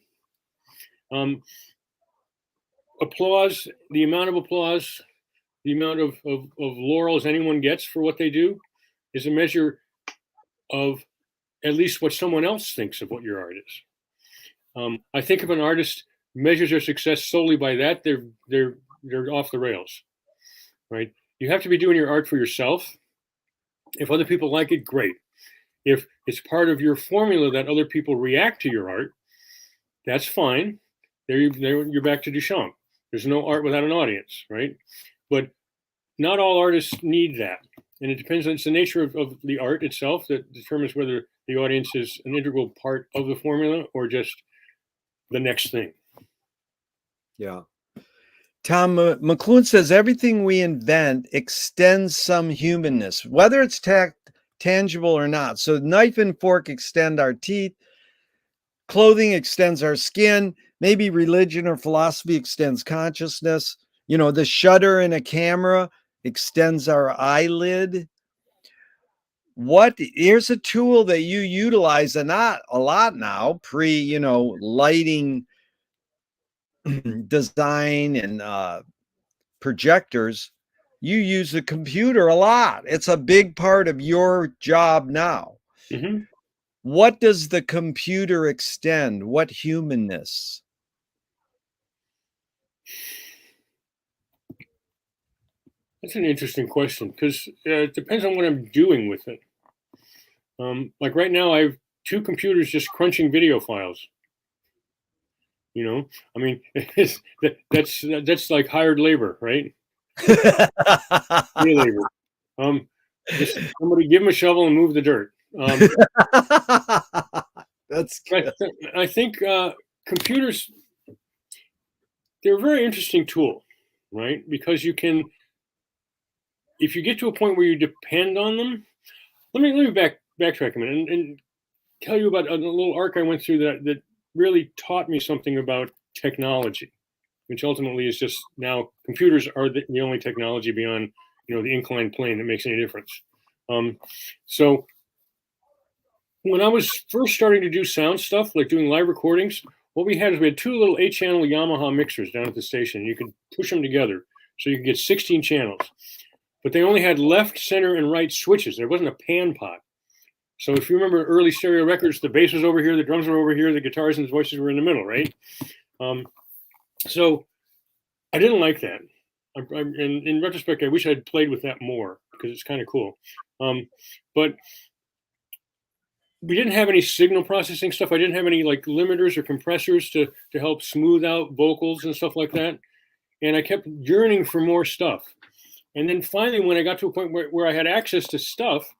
B: Applause, the amount of applause, the amount of laurels anyone gets for what they do is a measure of at least what someone else thinks of what your art is. I think if an artist measures their success solely by that, they're off the rails, right? You have to be doing your art for yourself. If other people like it, great. If it's part of your formula that other people react to your art, that's fine. You're back to Duchamp. There's no art without an audience, right? But not all artists need that. And it depends on the nature of the art itself that determines whether the audience is an integral part of the formula or just the next thing.
A: Yeah. Tom McLuhan says everything we invent extends some humanness, whether it's tangible or not. So knife and fork extend our teeth. Clothing extends our skin. Maybe religion or philosophy extends consciousness. The shutter in a camera extends our eyelid. Here's a tool that you utilize a lot now, lighting design and projectors. you use the computer a lot. It's a big part of your job now.
B: Mm-hmm.
A: What does the computer extend? What humanness?
B: That's an interesting question, because it depends on what I'm doing with it. Like right now, I have 2 computers just crunching video files. You know, I mean, that's like hired labor, right? Free labor. Just somebody give them a shovel and move the dirt.
A: That's good.
B: I think computers, they're a very interesting tool, right? Because you can, if you get to a point where you depend on them. Let me backtrack a minute and tell you about a little arc I went through that really taught me something about technology, which ultimately is just now computers are the only technology beyond, the inclined plane that makes any difference. So when I was first starting to do sound stuff, like doing live recordings, what we had 2 little 8-channel Yamaha mixers down at the station. You could push them together, so you could get 16 channels. But they only had left, center, and right switches. There wasn't a pan pot. So if you remember early stereo records, the bass was over here, the drums were over here, the guitars and the voices were in the middle, right? So I didn't like that. And in retrospect, I wish I'd played with that more, because it's kind of cool. But we didn't have any signal processing stuff. I didn't have any like limiters or compressors to help smooth out vocals and stuff like that. And I kept yearning for more stuff. And then finally, when I got to a point where I had access to stuff,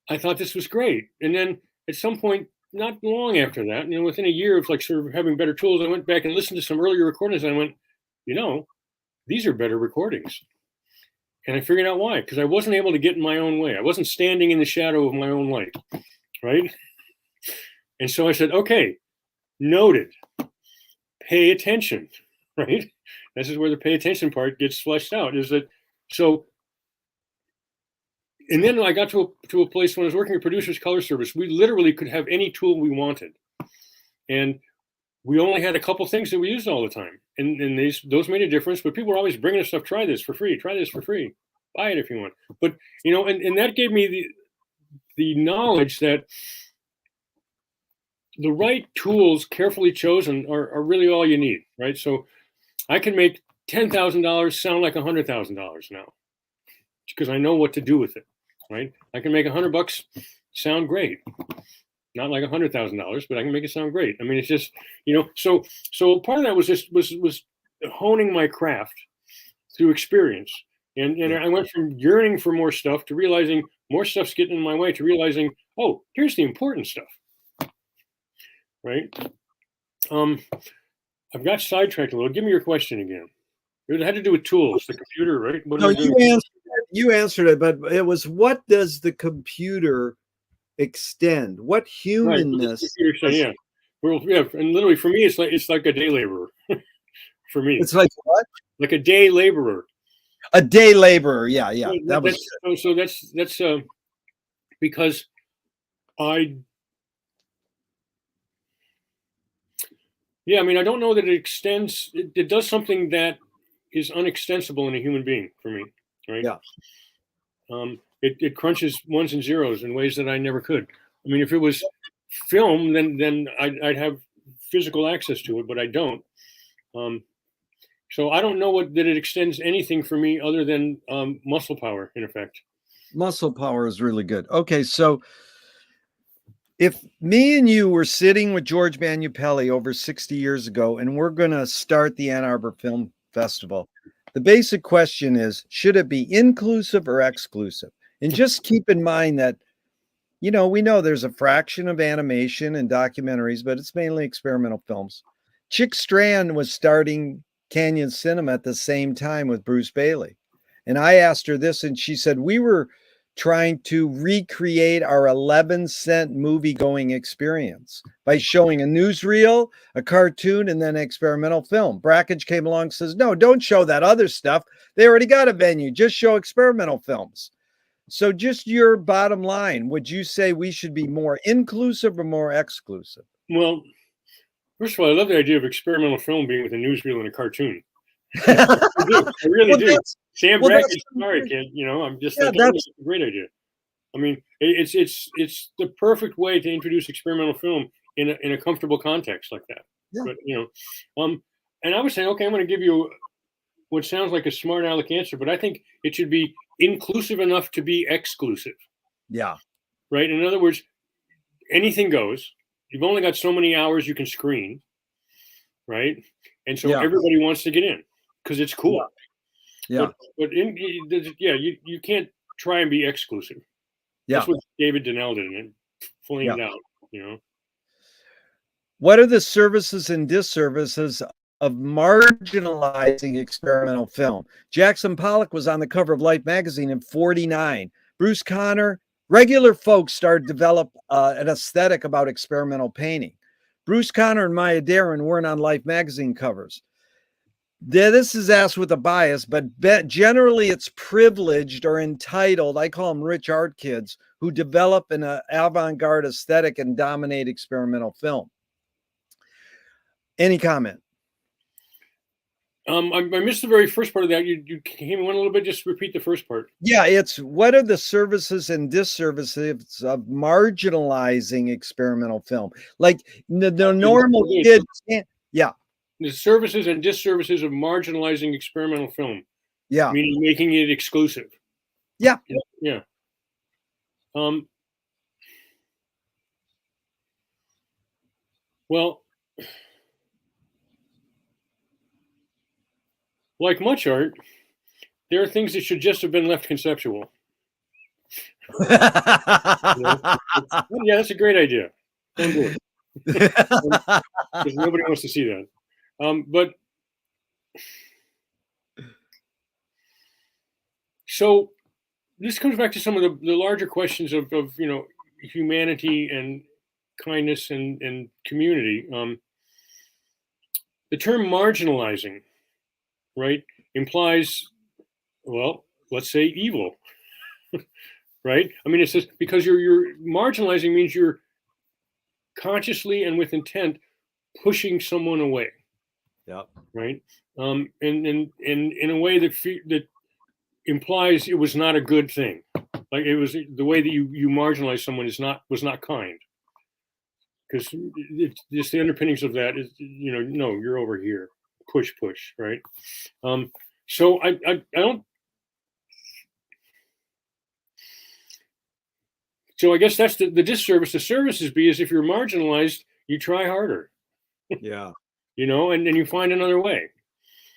B: I thought this was great. And then at some point, not long after that, within a year of like sort of having better tools, I went back and listened to some earlier recordings, and I went, these are better recordings. And I figured out why, because I wasn't able to get in my own way. I wasn't standing in the shadow of my own light, right? And so I said, okay, noted, pay attention, right? This is where the pay attention part gets fleshed out, is that so. And then I got to a place when I was working at Producer's Color Service, we literally could have any tool we wanted. And we only had a couple things that we used all the time. And those made a difference, but people were always bringing us stuff, try this for free, buy it if you want. But, and that gave me the knowledge that the right tools, carefully chosen, are really all you need, right? So I can make $10,000 sound like $100,000 now, because I know what to do with it, right? I can make $100 sound great, not like $100,000, but I can make it sound great. I mean, it's just, so part of that was just was honing my craft through experience, and I went from yearning for more stuff to realizing more stuff's getting in my way, to realizing, oh, here's the important stuff, right? I've got sidetracked a little. Give me your question again. It had to do with tools, the computer, right?
A: No, you answered it, but it was, what does the computer extend? What humanness?
B: Right. Yeah. Well, yeah, and literally for me, it's like a day laborer. For me,
A: it's like what?
B: Like a day laborer.
A: A day laborer. Yeah. That was
B: so. That's because I mean, I don't know that it extends. It does something that is unextensible in a human being for me, right?
A: Yeah.
B: It crunches ones and zeros in ways that I never could. I mean, if it was film, then I'd have physical access to it, but I don't. So I don't know that it extends anything for me other than muscle power, in effect.
A: Muscle power is really good. Okay, so if me and you were sitting with George Manupelli over 60 years ago, and we're going to start the Ann Arbor Film Festival, the basic question is, should it be inclusive or exclusive? And just keep in mind that, we know there's a fraction of animation and documentaries, but it's mainly experimental films. Chick Strand was starting Canyon Cinema at the same time with Bruce Bailey. And I asked her this, and she said, we were trying to recreate our 11-cent movie-going experience by showing a newsreel, a cartoon, and then an experimental film. Brackage came along and says, no, don't show that other stuff. They already got a venue. Just show experimental films. So just your bottom line, would you say we should be more inclusive or more exclusive?
B: Well, first of all, I love the idea of experimental film being with a newsreel and a cartoon. I really do. Sam
A: Well,
B: Brackett,
A: that's
B: sorry, kid. I'm just
A: Yeah,
B: like, oh, that's a great idea. I mean, it's the perfect way to introduce experimental film in a comfortable context like that.
A: Yeah.
B: But and I was saying, okay, I'm going to give you what sounds like a smart aleck answer, but I think it should be inclusive enough to be exclusive.
A: Yeah.
B: Right. In other words, anything goes. You've only got so many hours you can screen. Right. And so
A: Yeah.
B: everybody wants to get in because it's cool.
A: Yeah.
B: But you can't try and be exclusive.
A: Yeah.
B: That's what David Donnell did, and flamed out.
A: What are the services and disservices of marginalizing experimental film? Jackson Pollock was on the cover of Life magazine in 1949. Bruce Conner, regular folks started to develop an aesthetic about experimental painting. Bruce Conner and Maya Deren weren't on Life magazine covers. This is asked with a bias, but generally it's privileged or entitled, I call them rich art kids, who develop an avant-garde aesthetic and dominate experimental film. Any comment?
B: I missed the very first part of that. You came in a little bit. Just repeat the first part.
A: Yeah, it's what are the services and disservices of marginalizing experimental film? Like the normal kid can't. Yeah.
B: The services and disservices of marginalizing experimental film.
A: Yeah.
B: Meaning making it exclusive.
A: Yeah.
B: Yeah. Well, like much art, there are things that should just have been left conceptual. Yeah, that's a great idea. Don't do it. Because nobody wants to see that. But so this comes back to some of the larger questions of humanity and kindness and community. The term marginalizing, right, implies, well, let's say evil, right? I mean, it says because you're marginalizing means you're consciously and with intent pushing someone away.
A: Yeah.
B: Right. And in a way that implies it was not a good thing. Like it was the way that you marginalize someone was not kind. Because just the underpinnings of that is, no, you're over here. Push, right? So I don't. So I guess that's the disservice. The service is if you're marginalized, you try harder.
A: Yeah.
B: And you find another way.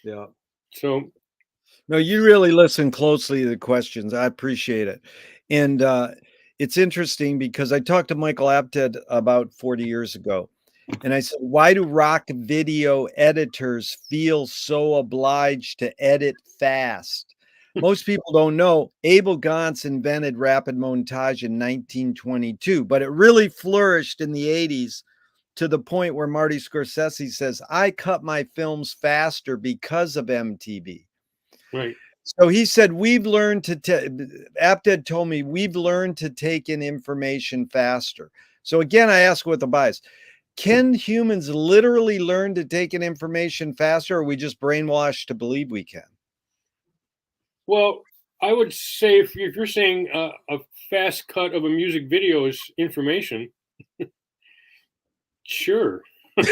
A: Yeah.
B: So.
A: No, you really listen closely to the questions. I appreciate it. And it's interesting because I talked to Michael Apted about 40 years ago. And I said, why do rock video editors feel so obliged to edit fast? Most people don't know Abel Gance invented rapid montage in 1922, but it really flourished in the 80s to the point where Marty Scorsese says, I cut my films faster because of MTV.
B: Right.
A: So he said, we've learned to, Apted told me, we've learned to take in information faster. So again, I ask with a bias, can humans literally learn to take in information faster, or are we just brainwashed to believe we can?
B: Well, I would say if you're saying a fast cut of a music video is information, sure. I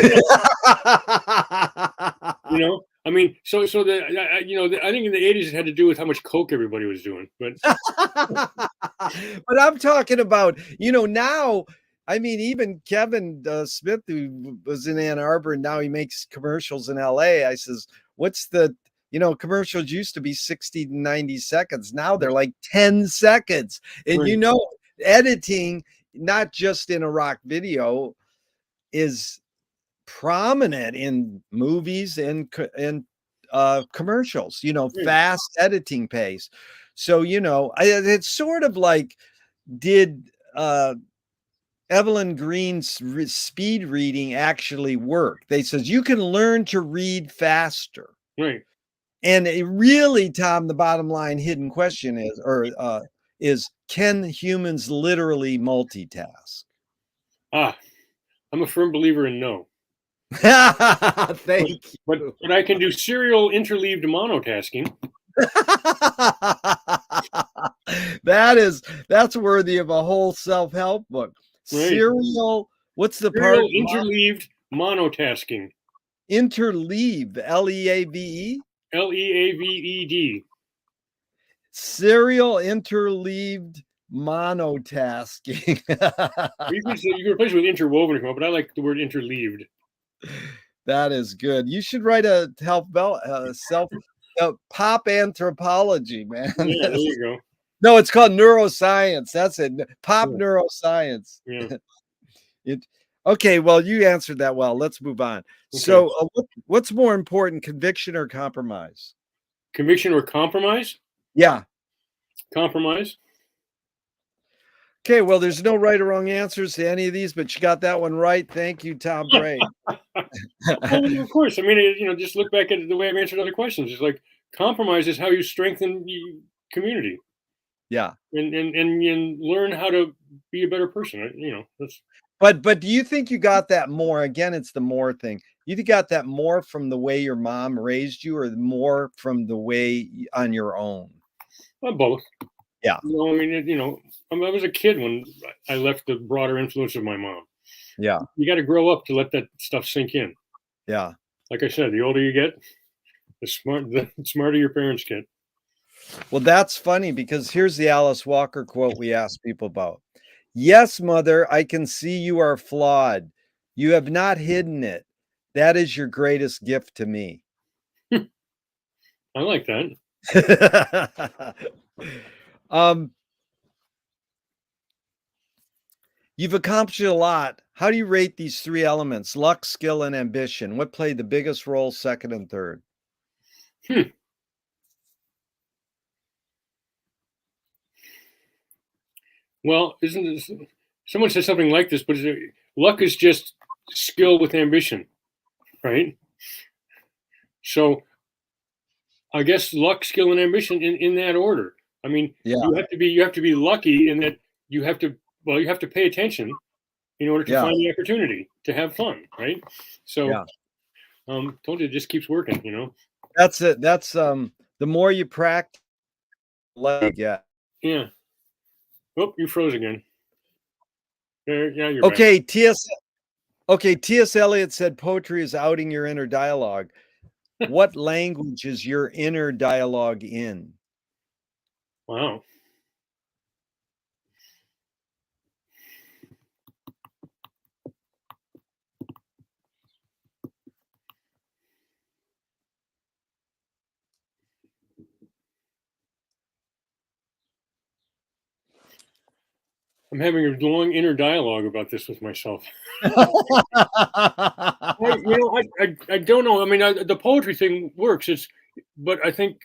B: mean, so I think in the 80s it had to do with how much coke everybody was doing, but
A: but I'm talking about, now, I mean, even Kevin Smith, who was in Ann Arbor and now he makes commercials in LA. I says, what's the, commercials used to be 60 to 90 seconds. Now they're like 10 seconds. And
B: right.
A: Editing, not just in a rock video, is prominent in movies and commercials, fast editing pace. So, it's sort of like, did Evelyn Green's speed reading actually work? They says you can learn to read faster.
B: Right.
A: And it really, Tom, the bottom line hidden question is can humans literally multitask?
B: I'm a firm believer in no.
A: Thank you.
B: But I can do serial interleaved monotasking.
A: That's worthy of a whole self-help book.
B: Right.
A: Serial, what's the part?
B: Serial interleaved monotasking.
A: Interleave, L-E-A-V-E?
B: Leaved.
A: Serial interleaved monotasking.
B: You can replace it with interwoven, but I like the word interleaved.
A: That is good. You should write a pop anthropology, man.
B: Yeah, there you go.
A: No, it's called neuroscience. That's it. Pop neuroscience.
B: Yeah.
A: Okay, well, you answered that well. Let's move on. Okay. So what's more important, conviction or compromise?
B: Conviction or compromise?
A: Yeah.
B: Compromise.
A: Okay, well, there's no right or wrong answers to any of these, but you got that one right. Thank you, Tom Bray.
B: Well, of course. I mean, just look back at the way I've answered other questions. It's like compromise is how you strengthen the community.
A: Yeah.
B: And learn how to be a better person. That's.
A: But do you think you got that more? Again, it's the more thing. You got that more from the way your mom raised you, or more from the way on your own?
B: Well, both.
A: Yeah.
B: I was a kid when I left the broader influence of my mom.
A: Yeah.
B: You got to grow up to let that stuff sink in.
A: Yeah.
B: Like I said, the older you get, the smarter your parents get.
A: Well, that's funny, because here's the Alice Walker quote we asked people about. Yes, mother, I can see you are flawed. You have not hidden it. That is your greatest gift to me.
B: I like that.
A: You've accomplished a lot. How do you rate these three elements? Luck, skill, and ambition. What played the biggest role, second and third?
B: Well, someone said something like this, but luck is just skill with ambition, right? So I guess luck, skill, and ambition in that order. I mean, you have to be lucky in that you have to pay attention in order to find the opportunity to have fun, right? So told you, it just keeps working,
A: That's it. That's the more you practice, you get.
B: Yeah. Oh, you froze again. Yeah, you're
A: okay.
B: Back.
A: T.S. Eliot said poetry is outing your inner dialogue. What language is your inner dialogue in?
B: Wow. I'm having a long inner dialogue about this with myself. I don't know. I mean, the poetry thing works. But I think,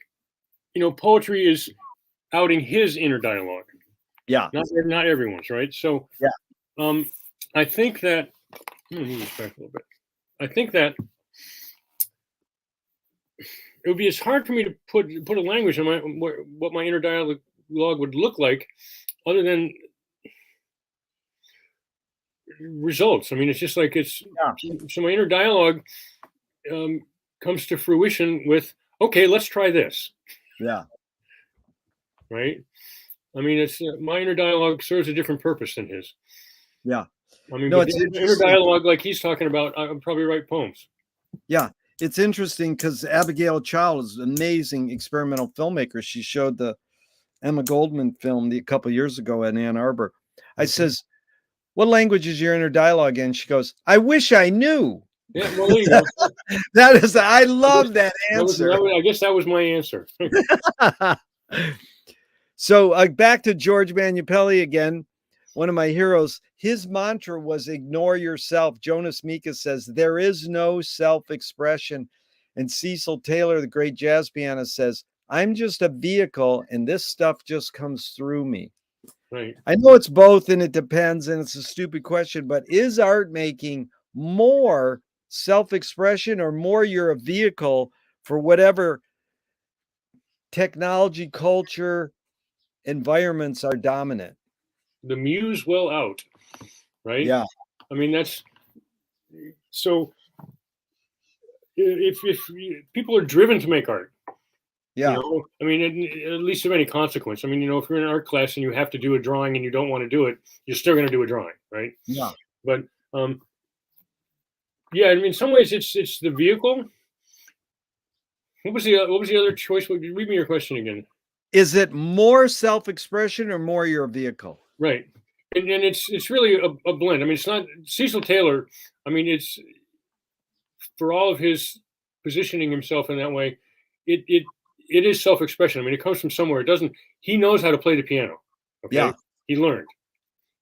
B: poetry is outing his inner dialogue.
A: Yeah.
B: Not everyone's, right? So, I think that. Let me move this back a little bit. I think that it would be as hard for me to put a language on what my inner dialogue would look like, other than results. I mean, it's just like so my inner dialogue comes to fruition with, okay, let's try this.
A: Yeah.
B: Right. I mean, it's my inner dialogue serves a different purpose than his.
A: Yeah.
B: I mean, but the inner dialogue, like he's talking about, I would probably write poems.
A: Yeah. It's interesting because Abigail Child is an amazing experimental filmmaker. She showed the Emma Goldman film a couple of years ago in Ann Arbor. I says, what language is your inner dialogue in? She goes, I wish I knew.
B: Yeah, well, there you go.
A: I love that answer.
B: I guess that was my answer.
A: So back to George Manupelli again, one of my heroes. His mantra was ignore yourself. Jonas Mekas says there is no self-expression. And Cecil Taylor, the great jazz pianist, says, I'm just a vehicle and this stuff just comes through me.
B: Right.
A: I know it's both and it depends, and it's a stupid question, but is art making more self-expression or more you're a vehicle for whatever technology, culture, environments are dominant?
B: The muse will out, right?
A: Yeah.
B: I mean, that's so if people are driven to make art,
A: Yeah.
B: I mean, at least of any consequence. I mean, if you're in an art class and you have to do a drawing and you don't want to do it, you're still going to do a drawing, right?
A: Yeah.
B: But yeah, I mean, in some ways, it's the vehicle. What was the other choice? Read me your question again.
A: Is it more self-expression or more your vehicle?
B: Right, and it's really a blend. I mean, it's not Cecil Taylor. I mean, it's for all of his positioning himself in that way. It is self-expression. I mean, it comes from somewhere. It doesn't. He knows how to play the piano. Okay,
A: Yeah.
B: he learned.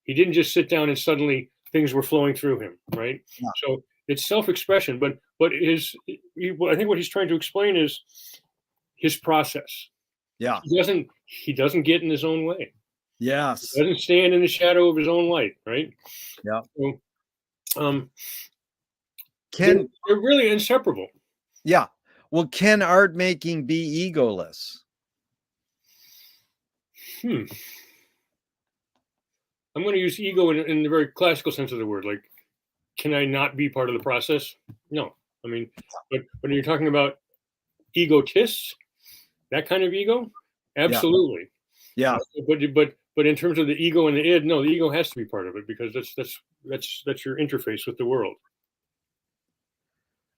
B: He didn't just sit down and suddenly things were flowing through him, right?
A: Yeah.
B: So it's self-expression, but I think what he's trying to explain is his process.
A: Yeah.
B: He doesn't get in his own way.
A: Yes.
B: He doesn't stand in the shadow of his own light, right?
A: Yeah.
B: So, they're really inseparable.
A: Yeah. Well, can art making be egoless?
B: I'm going to use ego in the very classical sense of the word. Like, can I not be part of the process? No. I mean, but when you're talking about egotists, that kind of ego, absolutely.
A: Yeah.
B: But in terms of the ego and the id, no, the ego has to be part of it because that's your interface with the world.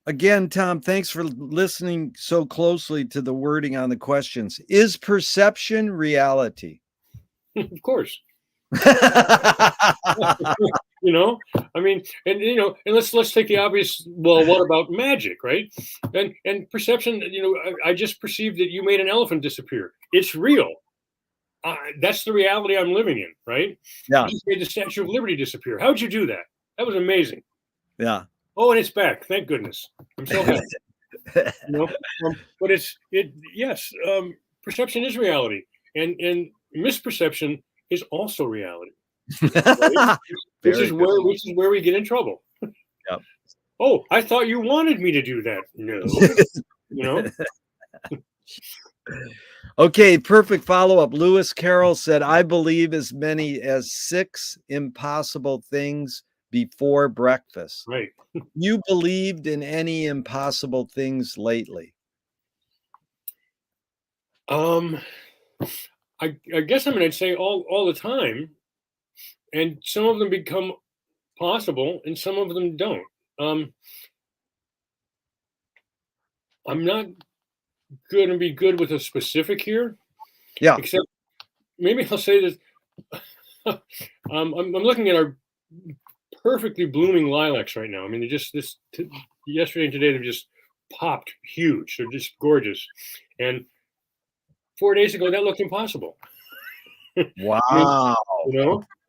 A: Again, Tom, thanks for listening so closely to the wording on the questions. Is perception reality?
B: Of course. I mean, and let's take the obvious. Well, what about magic, right? And perception. I just perceived that you made an elephant disappear. It's real. That's the reality I'm living in, right?
A: Yeah.
B: You made the Statue of Liberty disappear. How'd you do that? That was amazing.
A: Yeah.
B: Oh, and it's back. Thank goodness. I'm so happy. But yes. Perception is reality, and misperception is also reality. Right? which is where we get in trouble.
A: Yep.
B: Oh, I thought you wanted me to do that. No.
A: Okay, perfect follow-up. Lewis Carroll said, I believe as many as 6 impossible things before breakfast.
B: Right.
A: You believed in any impossible things lately?
B: I guess I'd say all the time, and some of them become possible and some of them don't. I'm not going to be good with a specific here.
A: Yeah.
B: Except maybe I'll say this. I'm looking at our perfectly blooming lilacs right now. I mean, they just yesterday and today they've just popped huge. They're just gorgeous. And 4 days ago that looked impossible.
A: Wow.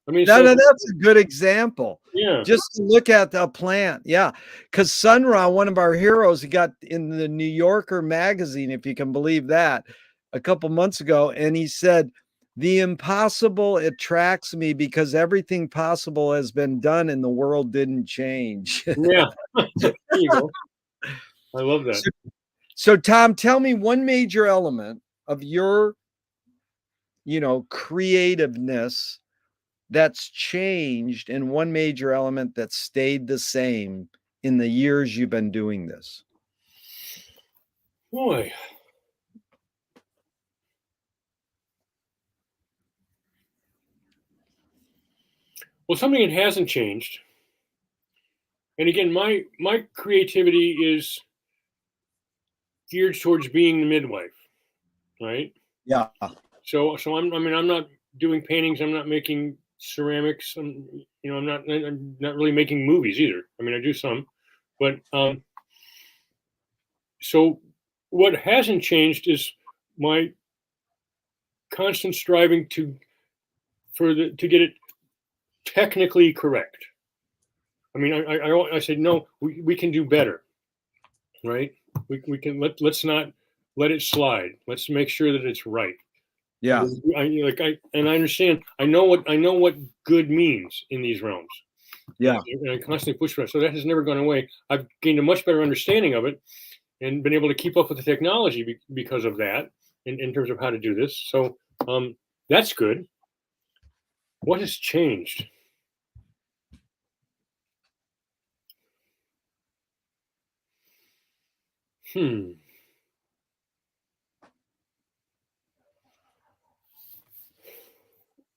B: I mean,
A: no, that's a good example.
B: Yeah.
A: Just to look at the plant. Yeah. Because Sun Ra, one of our heroes, he got in the New Yorker magazine, if you can believe that, a couple months ago. And he said, the impossible attracts me because everything possible has been done and the world didn't change.
B: Yeah. There you go. I love that.
A: So Tom, tell me one major element of your, creativeness that's changed and one major element that stayed the same in the years you've been doing this.
B: Boy. Well, something that hasn't changed. And again, my creativity is geared towards being the midwife, right?
A: Yeah.
B: So I'm not doing paintings. I'm not making ceramics. I'm not really making movies either. I mean, I do some, but so what hasn't changed is my constant striving to get it technically correct. I mean, I said no. We can do better, right? We can let's not let it slide. Let's make sure that it's right.
A: Yeah.
B: I understand. I know what good means in these realms.
A: Yeah.
B: And I constantly push for it. So that has never gone away. I've gained a much better understanding of it and been able to keep up with the technology because of that in terms of how to do this. So that's good. What has changed?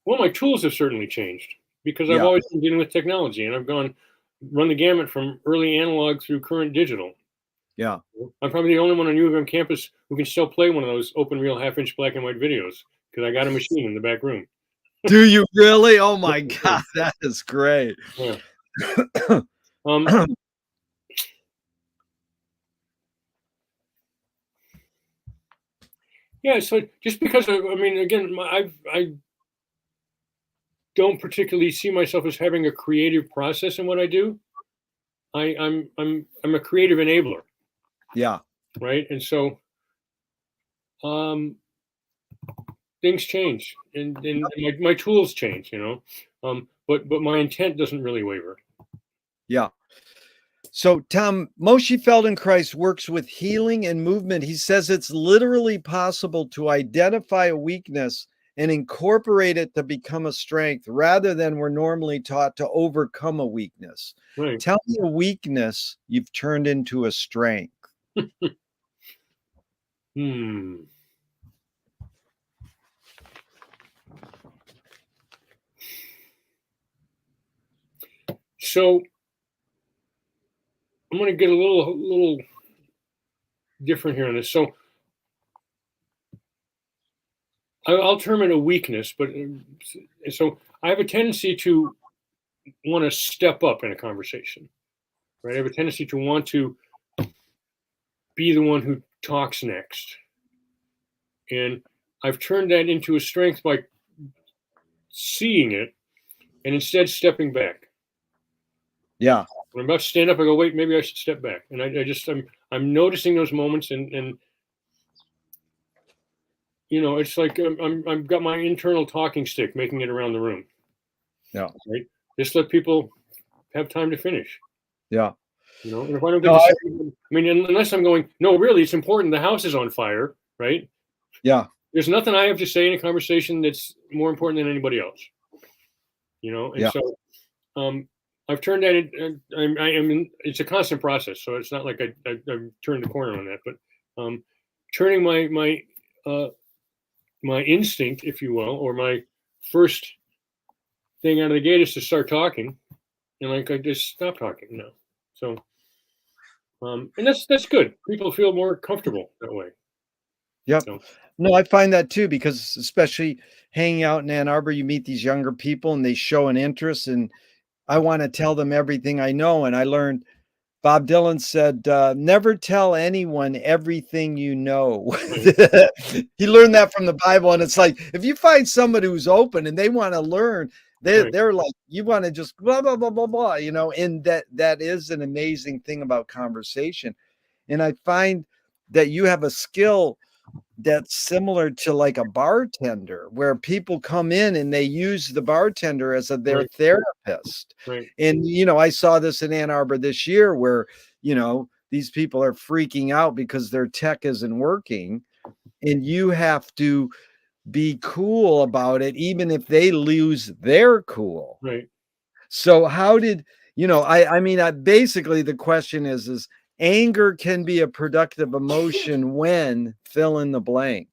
B: Well, my tools have certainly changed because I've
A: Yeah.
B: always been dealing with technology, and I've run the gamut from early analog through current digital.
A: Yeah.
B: I'm probably the only one on U of M campus who can still play one of those open reel half-inch black and white videos because I got a machine in the back room.
A: Do you really? Oh my God, that is great.
B: Yeah. Um, yeah. So just because I mean, again, I don't particularly see myself as having a creative process in what I do. I'm a creative enabler,
A: Yeah.
B: right? And so um, things change, and my tools change, but my intent doesn't really waver.
A: Yeah. So, Tom, Moshe Feldenkrais works with healing and movement. He says it's literally possible to identify a weakness and incorporate it to become a strength rather than we're normally taught to overcome a weakness.
B: Right.
A: Tell me a weakness you've turned into a strength.
B: Hmm. So I'm going to get a little different here on this. So I'll term it a weakness, but so I have a tendency to want to step up in a conversation, right? I have a tendency to want to be the one who talks next, and I've turned that into a strength by seeing it and instead stepping back.
A: Yeah.
B: When I'm about to stand up, I go, wait, maybe I should step back, and I'm noticing those moments, and it's like I've got my internal talking stick making it around the room.
A: Yeah.
B: Right. Just let people have time to finish.
A: Yeah.
B: And if I don't get to say, I mean, unless I'm going, no, really, it's important. The house is on fire, right?
A: Yeah.
B: There's nothing I have to say in a conversation that's more important than anybody else. And
A: Yeah.
B: so I've turned that. It's a constant process, so it's not like I've turned the corner on that. But turning my instinct, if you will, or my first thing out of the gate is to start talking, and like I just stop talking now. So, and that's good. People feel more comfortable that way.
A: Yep.
B: So,
A: No, I find that too, because especially hanging out in Ann Arbor, you meet these younger people and they show an interest, and I want to tell them everything I know. And I learned Bob Dylan said, never tell anyone everything you know. He learned that from the Bible. And it's like, if you find somebody who's open and they want to learn, they're like, you want to just blah, blah, blah, blah, blah, and that is an amazing thing about conversation. And I find that you have a skill that's similar to like a bartender, where people come in and they use the bartender as their
B: right,
A: therapist.
B: right,
A: And, I saw this in Ann Arbor this year where, these people are freaking out because their tech isn't working, and you have to be cool about it, even if they lose their cool.
B: right.
A: So how did, I mean, basically the question is anger can be a productive emotion when fill in the blank.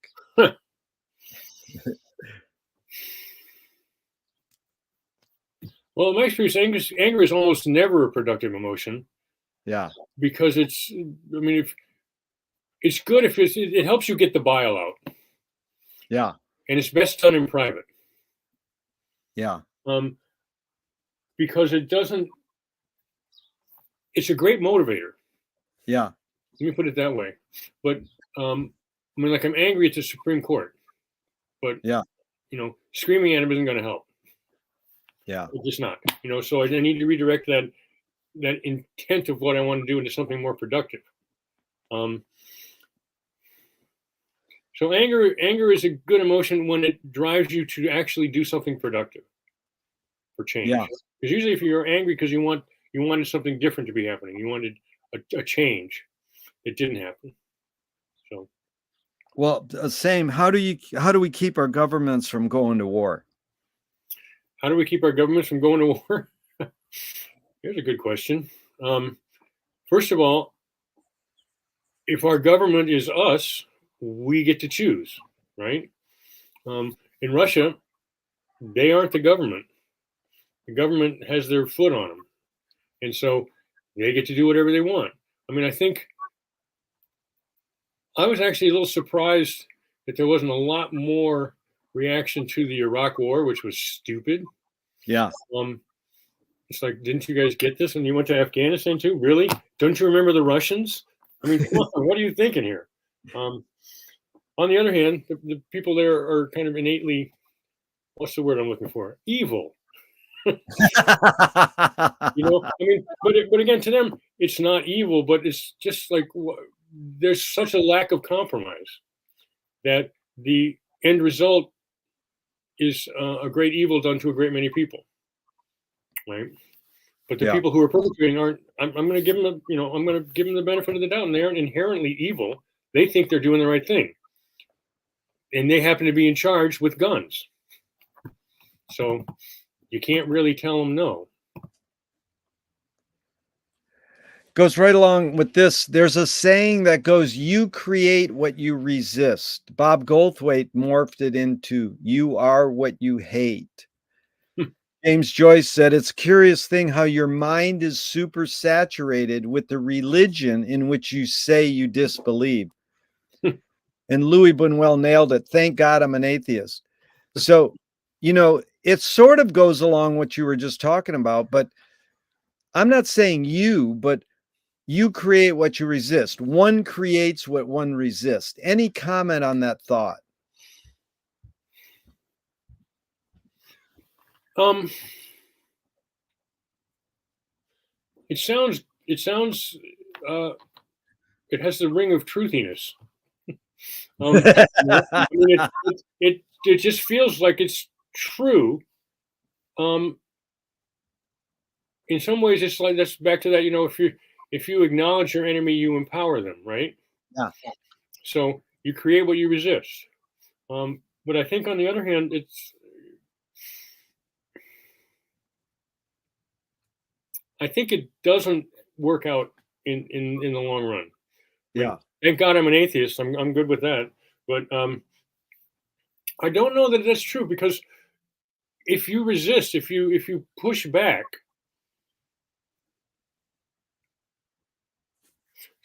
B: Well, in my experience, anger is almost never a productive emotion.
A: Yeah.
B: Because if it's good if it helps you get the bile out.
A: Yeah.
B: And it's best done in private.
A: Yeah.
B: Because it's a great motivator.
A: Yeah.
B: Let me put it that way. But like I'm angry at the Supreme Court, but
A: yeah,
B: screaming at him isn't going to help.
A: Yeah.
B: It's just not. So I need to redirect that intent of what I want to do into something more productive. So anger is a good emotion when it drives you to actually do something productive for change.
A: Yeah.
B: Because usually if you're angry because you wanted something different to be happening, you wanted a change, it didn't happen. So,
A: well, same. How do we keep our governments from going to war?
B: How do we keep our governments from going to war? Here's a good question. First of all, if our government is us, we get to choose, right? In Russia, they aren't the government. The government has their foot on them. And so they get to do whatever they want. I mean, I think I was actually a little surprised that there wasn't a lot more reaction to the Iraq War, which was stupid.
A: Yeah.
B: It's like, didn't you guys get this when you went to Afghanistan too? Really? Don't you remember the Russians? I mean, come on, what are you thinking here? On the other hand, the people there are kind of innately, what's the word I'm looking for? Evil. You know, I mean, but again, to them, it's not evil, but it's just like there's such a lack of compromise that the end result is a great evil done to a great many people, right? But the people who are perpetrating aren't. I'm going to give them I'm going to give them the benefit of the doubt, and they aren't inherently evil. They think they're doing the right thing, and they happen to be in charge with guns. So you can't really tell them no.
A: Goes right along with this. There's a saying that goes, you create what you resist. Bob Goldthwait morphed it into, you are what you hate. James Joyce said, it's a curious thing how your mind is super saturated with the religion in which you say you disbelieve. And Louis Buñuel nailed it. Thank God I'm an atheist. So, it sort of goes along what you were just talking about, but I'm not saying you, but you create what you resist. One creates what one resists. Any comment on that thought?
B: It sounds it has the ring of truthiness. I mean, it just feels like it's true. In some ways, it's like, that's back to that, if you acknowledge your enemy, you empower them, right?
A: Yeah.
B: So you create what you resist. But I think on the other hand, I think it doesn't work out in the long run.
A: Yeah.
B: Thank God I'm an atheist. I'm good with that. But I don't know that that's true, because if you resist, if you push back.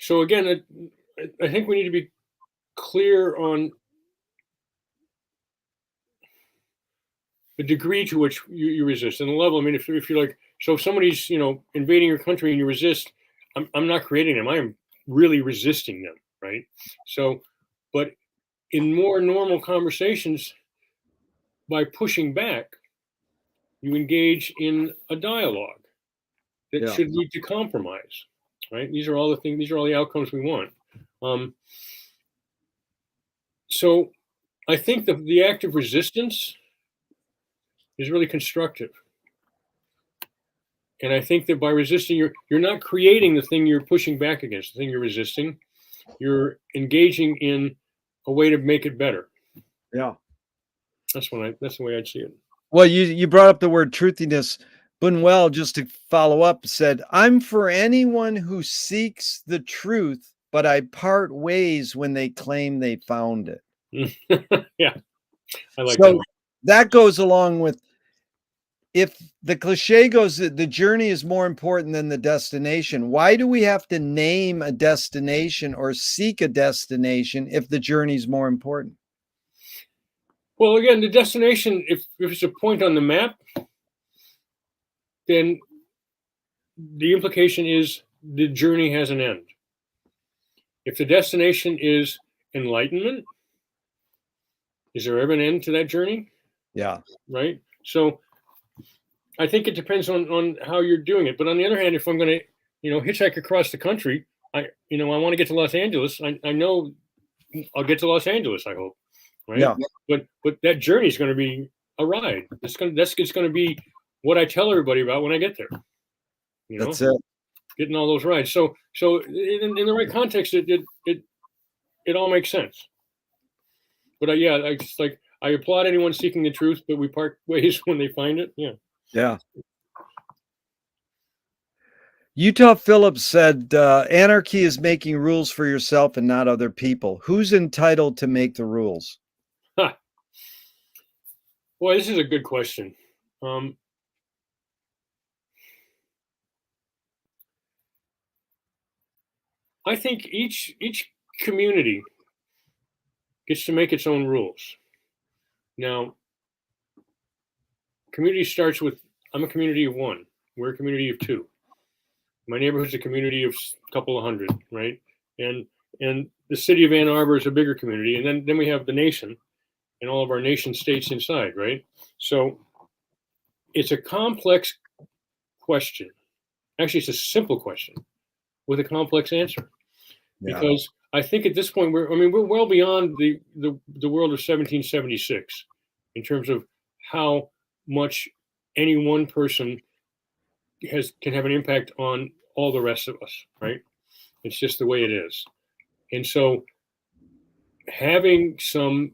B: So again, I think we need to be clear on the degree to which you resist and the level. I mean, if you're like, so if somebody's, invading your country and you resist, I'm not creating them. I am really resisting them, right? So, but in more normal conversations, by pushing back, you engage in a dialogue that should lead to compromise, right? These are all the things. These are all the outcomes we want. So, I think the act of resistance is really constructive. And I think that by resisting, you're not creating the thing you're pushing back against, the thing you're resisting. You're engaging in a way to make it better.
A: Yeah.
B: That's the way I'd see it.
A: Well, you brought up the word truthiness. Buñuel, just to follow up, said, I'm for anyone who seeks the truth, but I part ways when they claim they found it.
B: Yeah. I like that.
A: That goes along with, if the cliche goes that the journey is more important than the destination, why do we have to name a destination or seek a destination if the journey is more important?
B: Well, again, the destination, if it's a point on the map, then the implication is the journey has an end. If the destination is enlightenment, is there ever an end to that journey?
A: Yeah.
B: Right? So I think it depends on how you're doing it. But on the other hand, if I'm going to, hitchhike across the country, I want to get to Los Angeles. I know I'll get to Los Angeles, I hope. Right?
A: Yeah.
B: But that journey is going to be a ride. It's going to be what I tell everybody about when I get there.
A: That's it.
B: Getting all those rides. So in the right context, it all makes sense. But I applaud anyone seeking the truth, but we part ways when they find it. Yeah.
A: Yeah. Utah Phillips said, anarchy is making rules for yourself and not other people. Who's entitled to make the rules?
B: Boy, this is a good question. I think each community gets to make its own rules. Now, community starts with, I'm a community of one. We're a community of two. My neighborhood's a community of a couple of hundred, right? And the city of Ann Arbor is a bigger community. And then we have the nation and all of our nation states inside, right? So it's a complex question. Actually, it's a simple question with a complex answer.
A: Yeah.
B: Because I think at this point we're well beyond the world of 1776 in terms of how much any one person can have an impact on all the rest of us, right? It's just the way it is. And so having some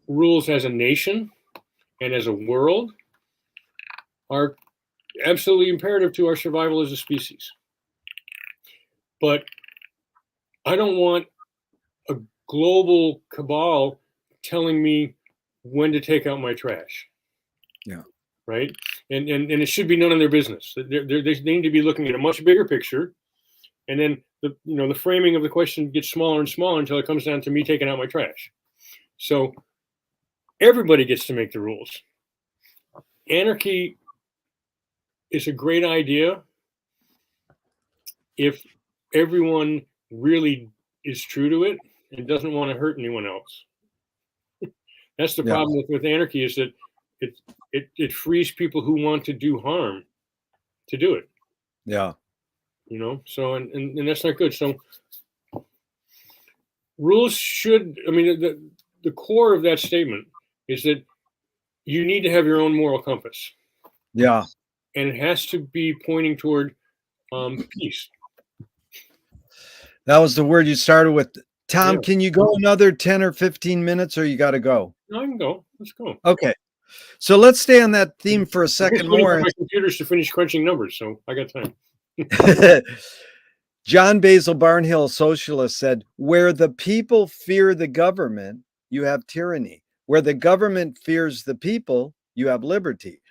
B: rules as a nation and as a world are absolutely imperative to our survival as a species. But I don't want a global cabal telling me when to take out my trash.
A: Yeah.
B: Right. And it should be none of their business. They need to be looking at a much bigger picture. And then the framing of the question gets smaller and smaller until it comes down to me taking out my trash. So everybody gets to make the rules. Anarchy is a great idea if everyone really is true to it and doesn't want to hurt anyone else. That's the problem with anarchy, is that it frees people who want to do harm to do it.
A: Yeah.
B: So and that's not good. So rules should, the core of that statement is that you need to have your own moral compass.
A: Yeah.
B: And it has to be pointing toward peace.
A: That was the word you started with. Tom, Can you go another 10 or 15 minutes, or you got to go?
B: No, I can go. Let's go.
A: Okay. So let's stay on that theme for a second more.
B: My computer's to finish crunching numbers, so I got time.
A: John Basil Barnhill, socialist, said, where the people fear the government, you have tyranny. Where the government fears the people, you have liberty.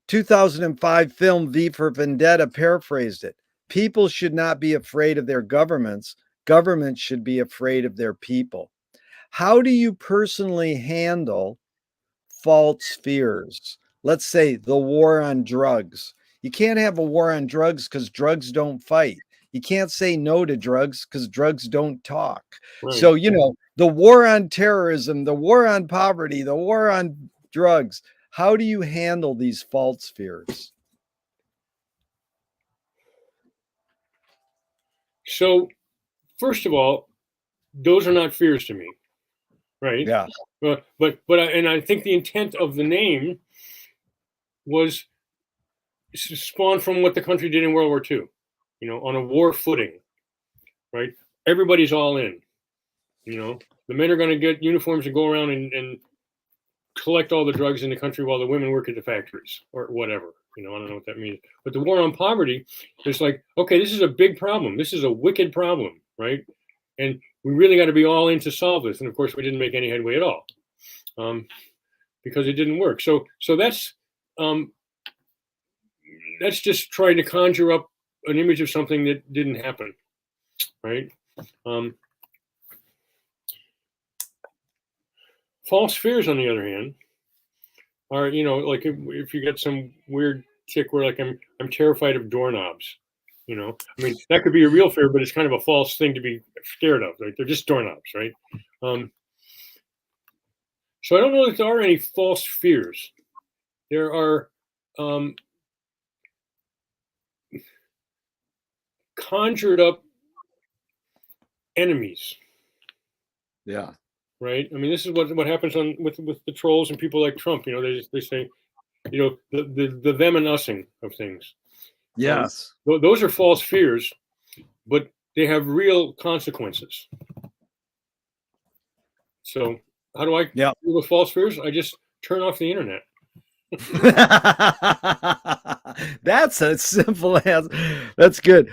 A: 2005 film V for Vendetta paraphrased it. People should not be afraid of their governments. Governments should be afraid of their people. How do you personally handle false fears? Let's say the war on drugs. You can't have a war on drugs because drugs don't fight. You can't say no to drugs because drugs don't talk. Right. So, the war on terrorism, the war on poverty, the war on drugs. How do you handle these false fears?
B: So, first of all, those are not fears to me, right?
A: Yeah.
B: But I think the intent of the name was spawned from what the country did in World War II, on a war footing, right? Everybody's all in. The men are going to get uniforms and go around and collect all the drugs in the country while the women work at the factories or whatever. I don't know what that means. But the war on poverty, it's like, okay, this is a big problem. This is a wicked problem, right? And we really got to be all in to solve this. And of course, we didn't make any headway at all because it didn't work. So that's just trying to conjure up an image of something that didn't happen, right? False fears, on the other hand, are, like if you get some weird tick where like I'm terrified of doorknobs, that could be a real fear, but it's kind of a false thing to be scared of, right? They're just doorknobs, right? So I don't know that there are any false fears. There are conjured up enemies.
A: Yeah.
B: Right. This is what happens with the trolls and people like Trump. They say, the them and using of things.
A: Yes.
B: Those are false fears, but they have real consequences. So how do I deal with false fears? I just turn off the internet.
A: That's a simple answer. That's good.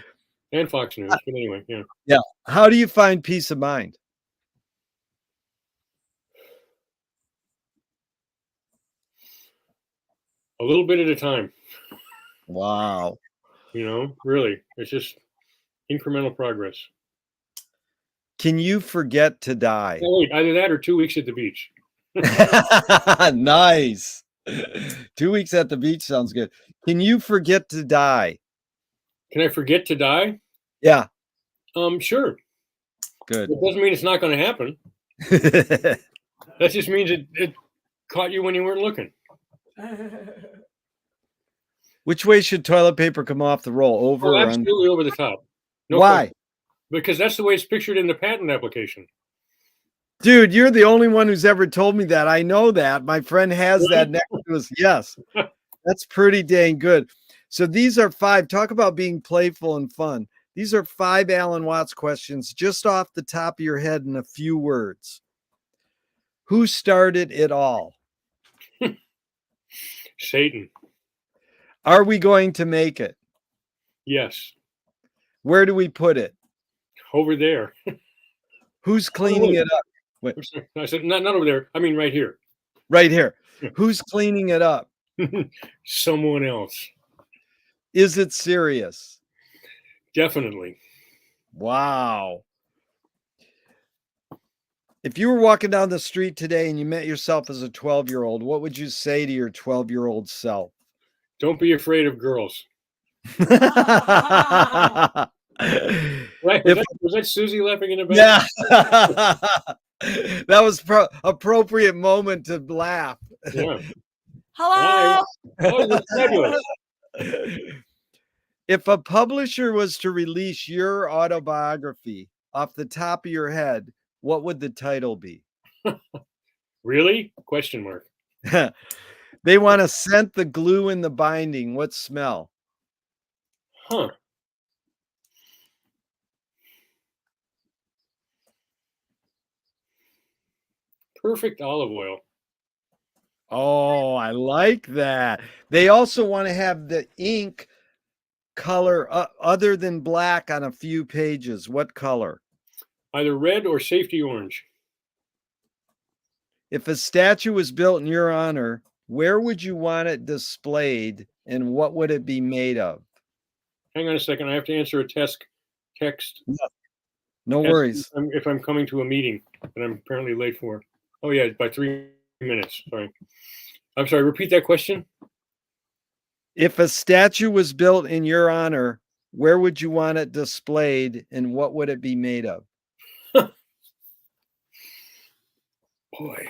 B: And Fox News. But anyway, yeah.
A: Yeah. How do you find peace of mind?
B: A little bit at a time.
A: Wow.
B: Really, it's just incremental progress.
A: Can you forget to die?
B: Oh, wait, either that or 2 weeks at the beach.
A: Nice. 2 weeks at the beach sounds good. Can you forget to die?
B: Can I forget to die?
A: Yeah,
B: Sure.
A: good.
B: It doesn't mean it's not going to happen. That just means it caught you when you weren't looking.
A: Which way should toilet paper come off the roll? Over or under?
B: Absolutely over the top. No
A: Why?
B: question. Because that's the way it's pictured in the patent application.
A: Dude, you're the only one who's ever told me that. I know that. My friend has that next to us. Yes. That's pretty dang good. So these are 5. Talk about being playful and fun. These are 5 Alan Watts questions just off the top of your head in a few words. Who started it all?
B: Satan.
A: Are we going to make it?
B: Yes.
A: Where do we put it?
B: Over there.
A: Who's cleaning it up? Wait.
B: I'm sorry. I said not over there. I mean right here.
A: Right here. Who's cleaning it up?
B: Someone else.
A: Is it serious?
B: Definitely.
A: Wow. If you were walking down the street today and you met yourself as a 12-year-old, what would you say to your 12-year-old self?
B: Don't be afraid of girls. Right? Was that Susie laughing in the back?
A: Yeah. That was appropriate moment to laugh.
B: Yeah.
C: Hello.
B: Oh, fabulous.
A: If a publisher was to release your autobiography off the top of your head, what would the title be?
B: Really? Question mark.
A: They want to scent the glue in the binding. What smell?
B: Huh. Perfect olive oil.
A: Oh, I like that. They also want to have the ink color other than black on a few pages. What color?
B: Either red or safety orange.
A: If a statue was built in your honor, where would you want it displayed and what would it be made of?
B: Hang on a second. I have to answer a text.
A: No worries.
B: If I'm coming to a meeting that I'm apparently late for. Oh, yeah, by 3 minutes. Sorry. I'm sorry. Repeat that question.
A: If a statue was built in your honor, where would you want it displayed and what would it be made of?
B: Boy.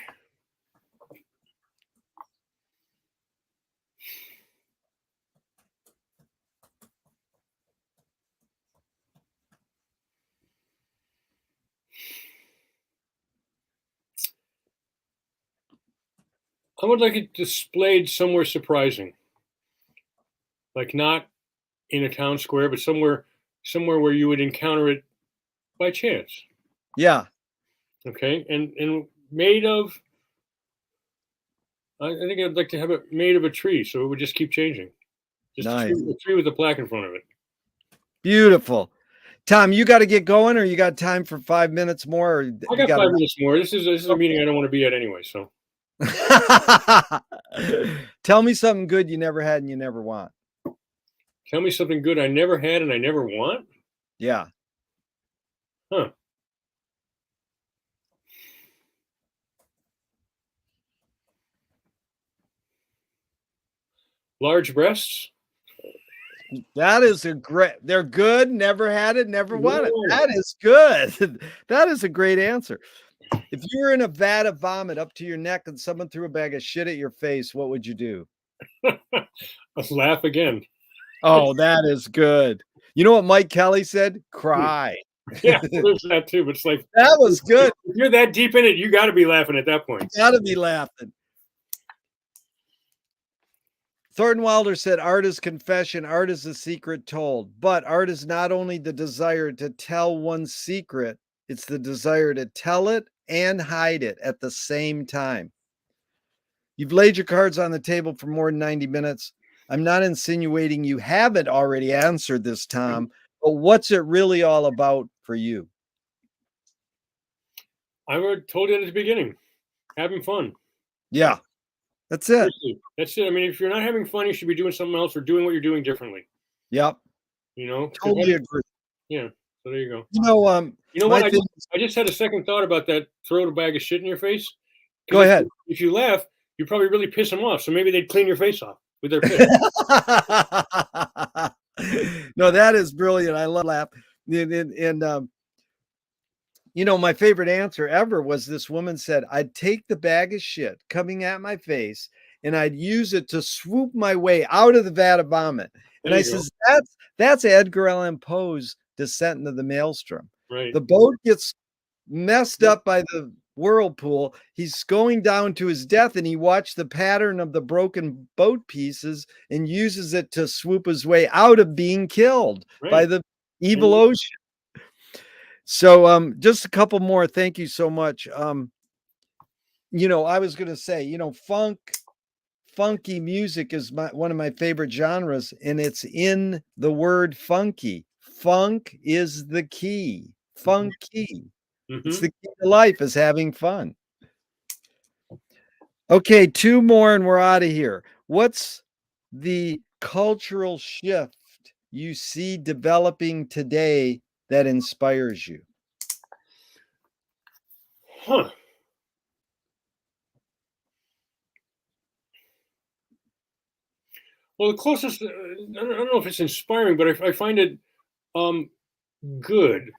B: I would like it displayed somewhere surprising. Like not in a town square, but somewhere where you would encounter it by chance.
A: Yeah.
B: Okay. And made of, I think I'd like to have it made of a tree, so it would just keep changing. Just
A: Nice.
B: a tree with a plaque in front of it.
A: Beautiful. Tom, you got to get going, or you got time for 5 minutes more? Or
B: I got 5 minutes more. This is a meeting I don't want to be at anyway. So
A: tell me something good you never had and you never want.
B: tell me something good I never had and I never want.
A: Yeah.
B: Huh. Large breasts.
A: That is a great, they're good, never had it, never wanted. That is good. That is a great answer. If you were in a vat of vomit up to your neck and someone threw a bag of shit at your face, what would you do?
B: Laugh again.
A: Oh, that is good. You know what Mike Kelly said? Cry.
B: Yeah, there's that too. But it's like,
A: that was good.
B: If you're that deep in it, you got to be laughing at that point.
A: You got to be laughing. Thornton Wilder said, art is confession, art is the secret told. But art is not only the desire to tell one's secret, it's the desire to tell it and hide it at the same time. You've laid your cards on the table for more than 90 minutes. I'm not insinuating you haven't already answered this, Tom, but what's it really all about for you?
B: I told you at the beginning, having fun.
A: Yeah. That's it.
B: That's it. I mean, if you're not having fun, you should be doing something else or doing what you're doing differently.
A: Yep.
B: You know?
A: Totally agree.
B: Yeah. So there you go.
A: You know,
B: You know
A: my
B: what?
A: thing
B: I just had a second thought about that. Throw a bag of shit in your face.
A: Go ahead.
B: If you laugh, you probably really piss them off. So maybe they'd clean your face off with their piss.
A: No, that is brilliant. I love laugh. And you know, my favorite answer ever was this woman said, I'd take the bag of shit coming at my face and I'd use it to swoop my way out of the vat of vomit. And I says, that's Edgar Allan Poe's Descent into the Maelstrom.
B: Right.
A: The boat gets messed up by the whirlpool. He's going down to his death, and he watched the pattern of the broken boat pieces and uses it to swoop his way out of being killed by the evil ocean. So just a couple more. Thank you so much. You know, I was going to say, you know, funky music is one of my favorite genres, and it's in the word funky. Funk is the key. Funky. It's the key to life, is having fun. Okay, two more and we're out of here. What's the cultural shift you see developing today that inspires you?
B: Huh. Well, the closest, I don't know if it's inspiring, but I find it good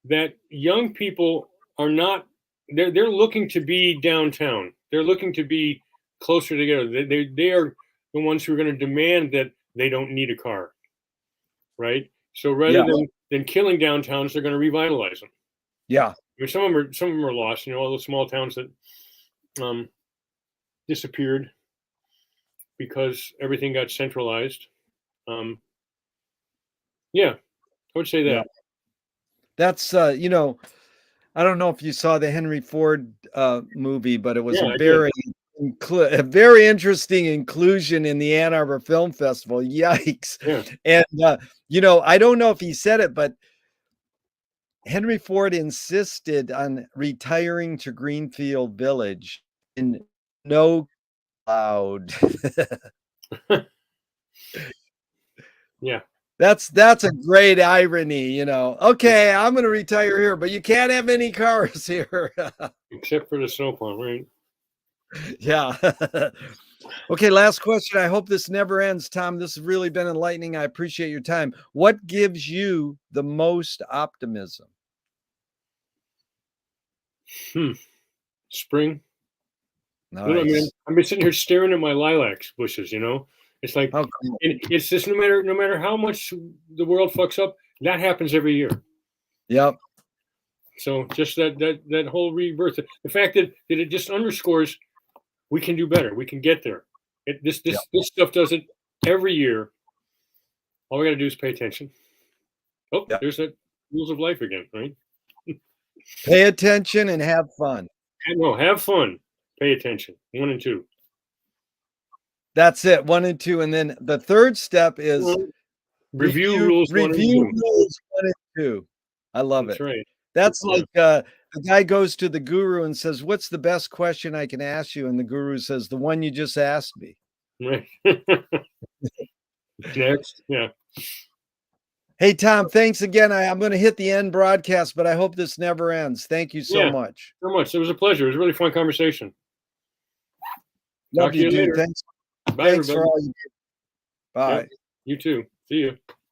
B: that young people are not, they're looking to be downtown. They're looking to be closer together. They are the ones who are going to demand that they don't need a car, right? So rather than killing downtowns, they're going to revitalize them.
A: Yeah.
B: I mean, some of them are lost. You know, all the small towns that disappeared because everything got centralized. Yeah, I would say that.
A: Yeah. That's you know, I don't know if you saw the Henry Ford movie, but it was a very interesting inclusion in the Ann Arbor Film Festival. Yikes.
B: Yeah.
A: And you know, I don't know if he said it, but Henry Ford insisted on retiring to Greenfield Village in no cloud.
B: Yeah.
A: That's a great irony, you know. Okay, I'm going to retire here, but you can't have any cars here.
B: Except for the snowplow, right?
A: Yeah. Okay, last question. I hope this never ends, Tom. This has really been enlightening. I appreciate your time. What gives you the most optimism?
B: Spring.
A: Nice.
B: You know, I mean, I've been sitting here staring at my lilac bushes, you know. It's like it's just no matter how much the world fucks up, that happens every year. Yep. So just that whole rebirth, the fact that it just underscores we can do better, we can get there. This stuff does it every year. All we got to do is pay attention. Oh, there's that rules of life again, right?
A: Pay attention and have fun.
B: No, have fun. Pay attention. 1 and 2.
A: That's it. 1 and 2. And then the third step is
B: review rules 1
A: and 2. I love
B: That's
A: it.
B: Right.
A: That's like the guy goes to the guru and says, what's the best question I can ask you? And the guru says, the one you just asked me.
B: Right. Next. Yeah.
A: Hey, Tom, thanks again. I'm going to hit the end broadcast, but I hope this never ends. Thank you so much.
B: So much. It was a pleasure. It was a really fun conversation.
A: Love you, dude. Thanks.
B: Bye,
A: thanks for all you do. Bye.
B: Yep. You too. See you.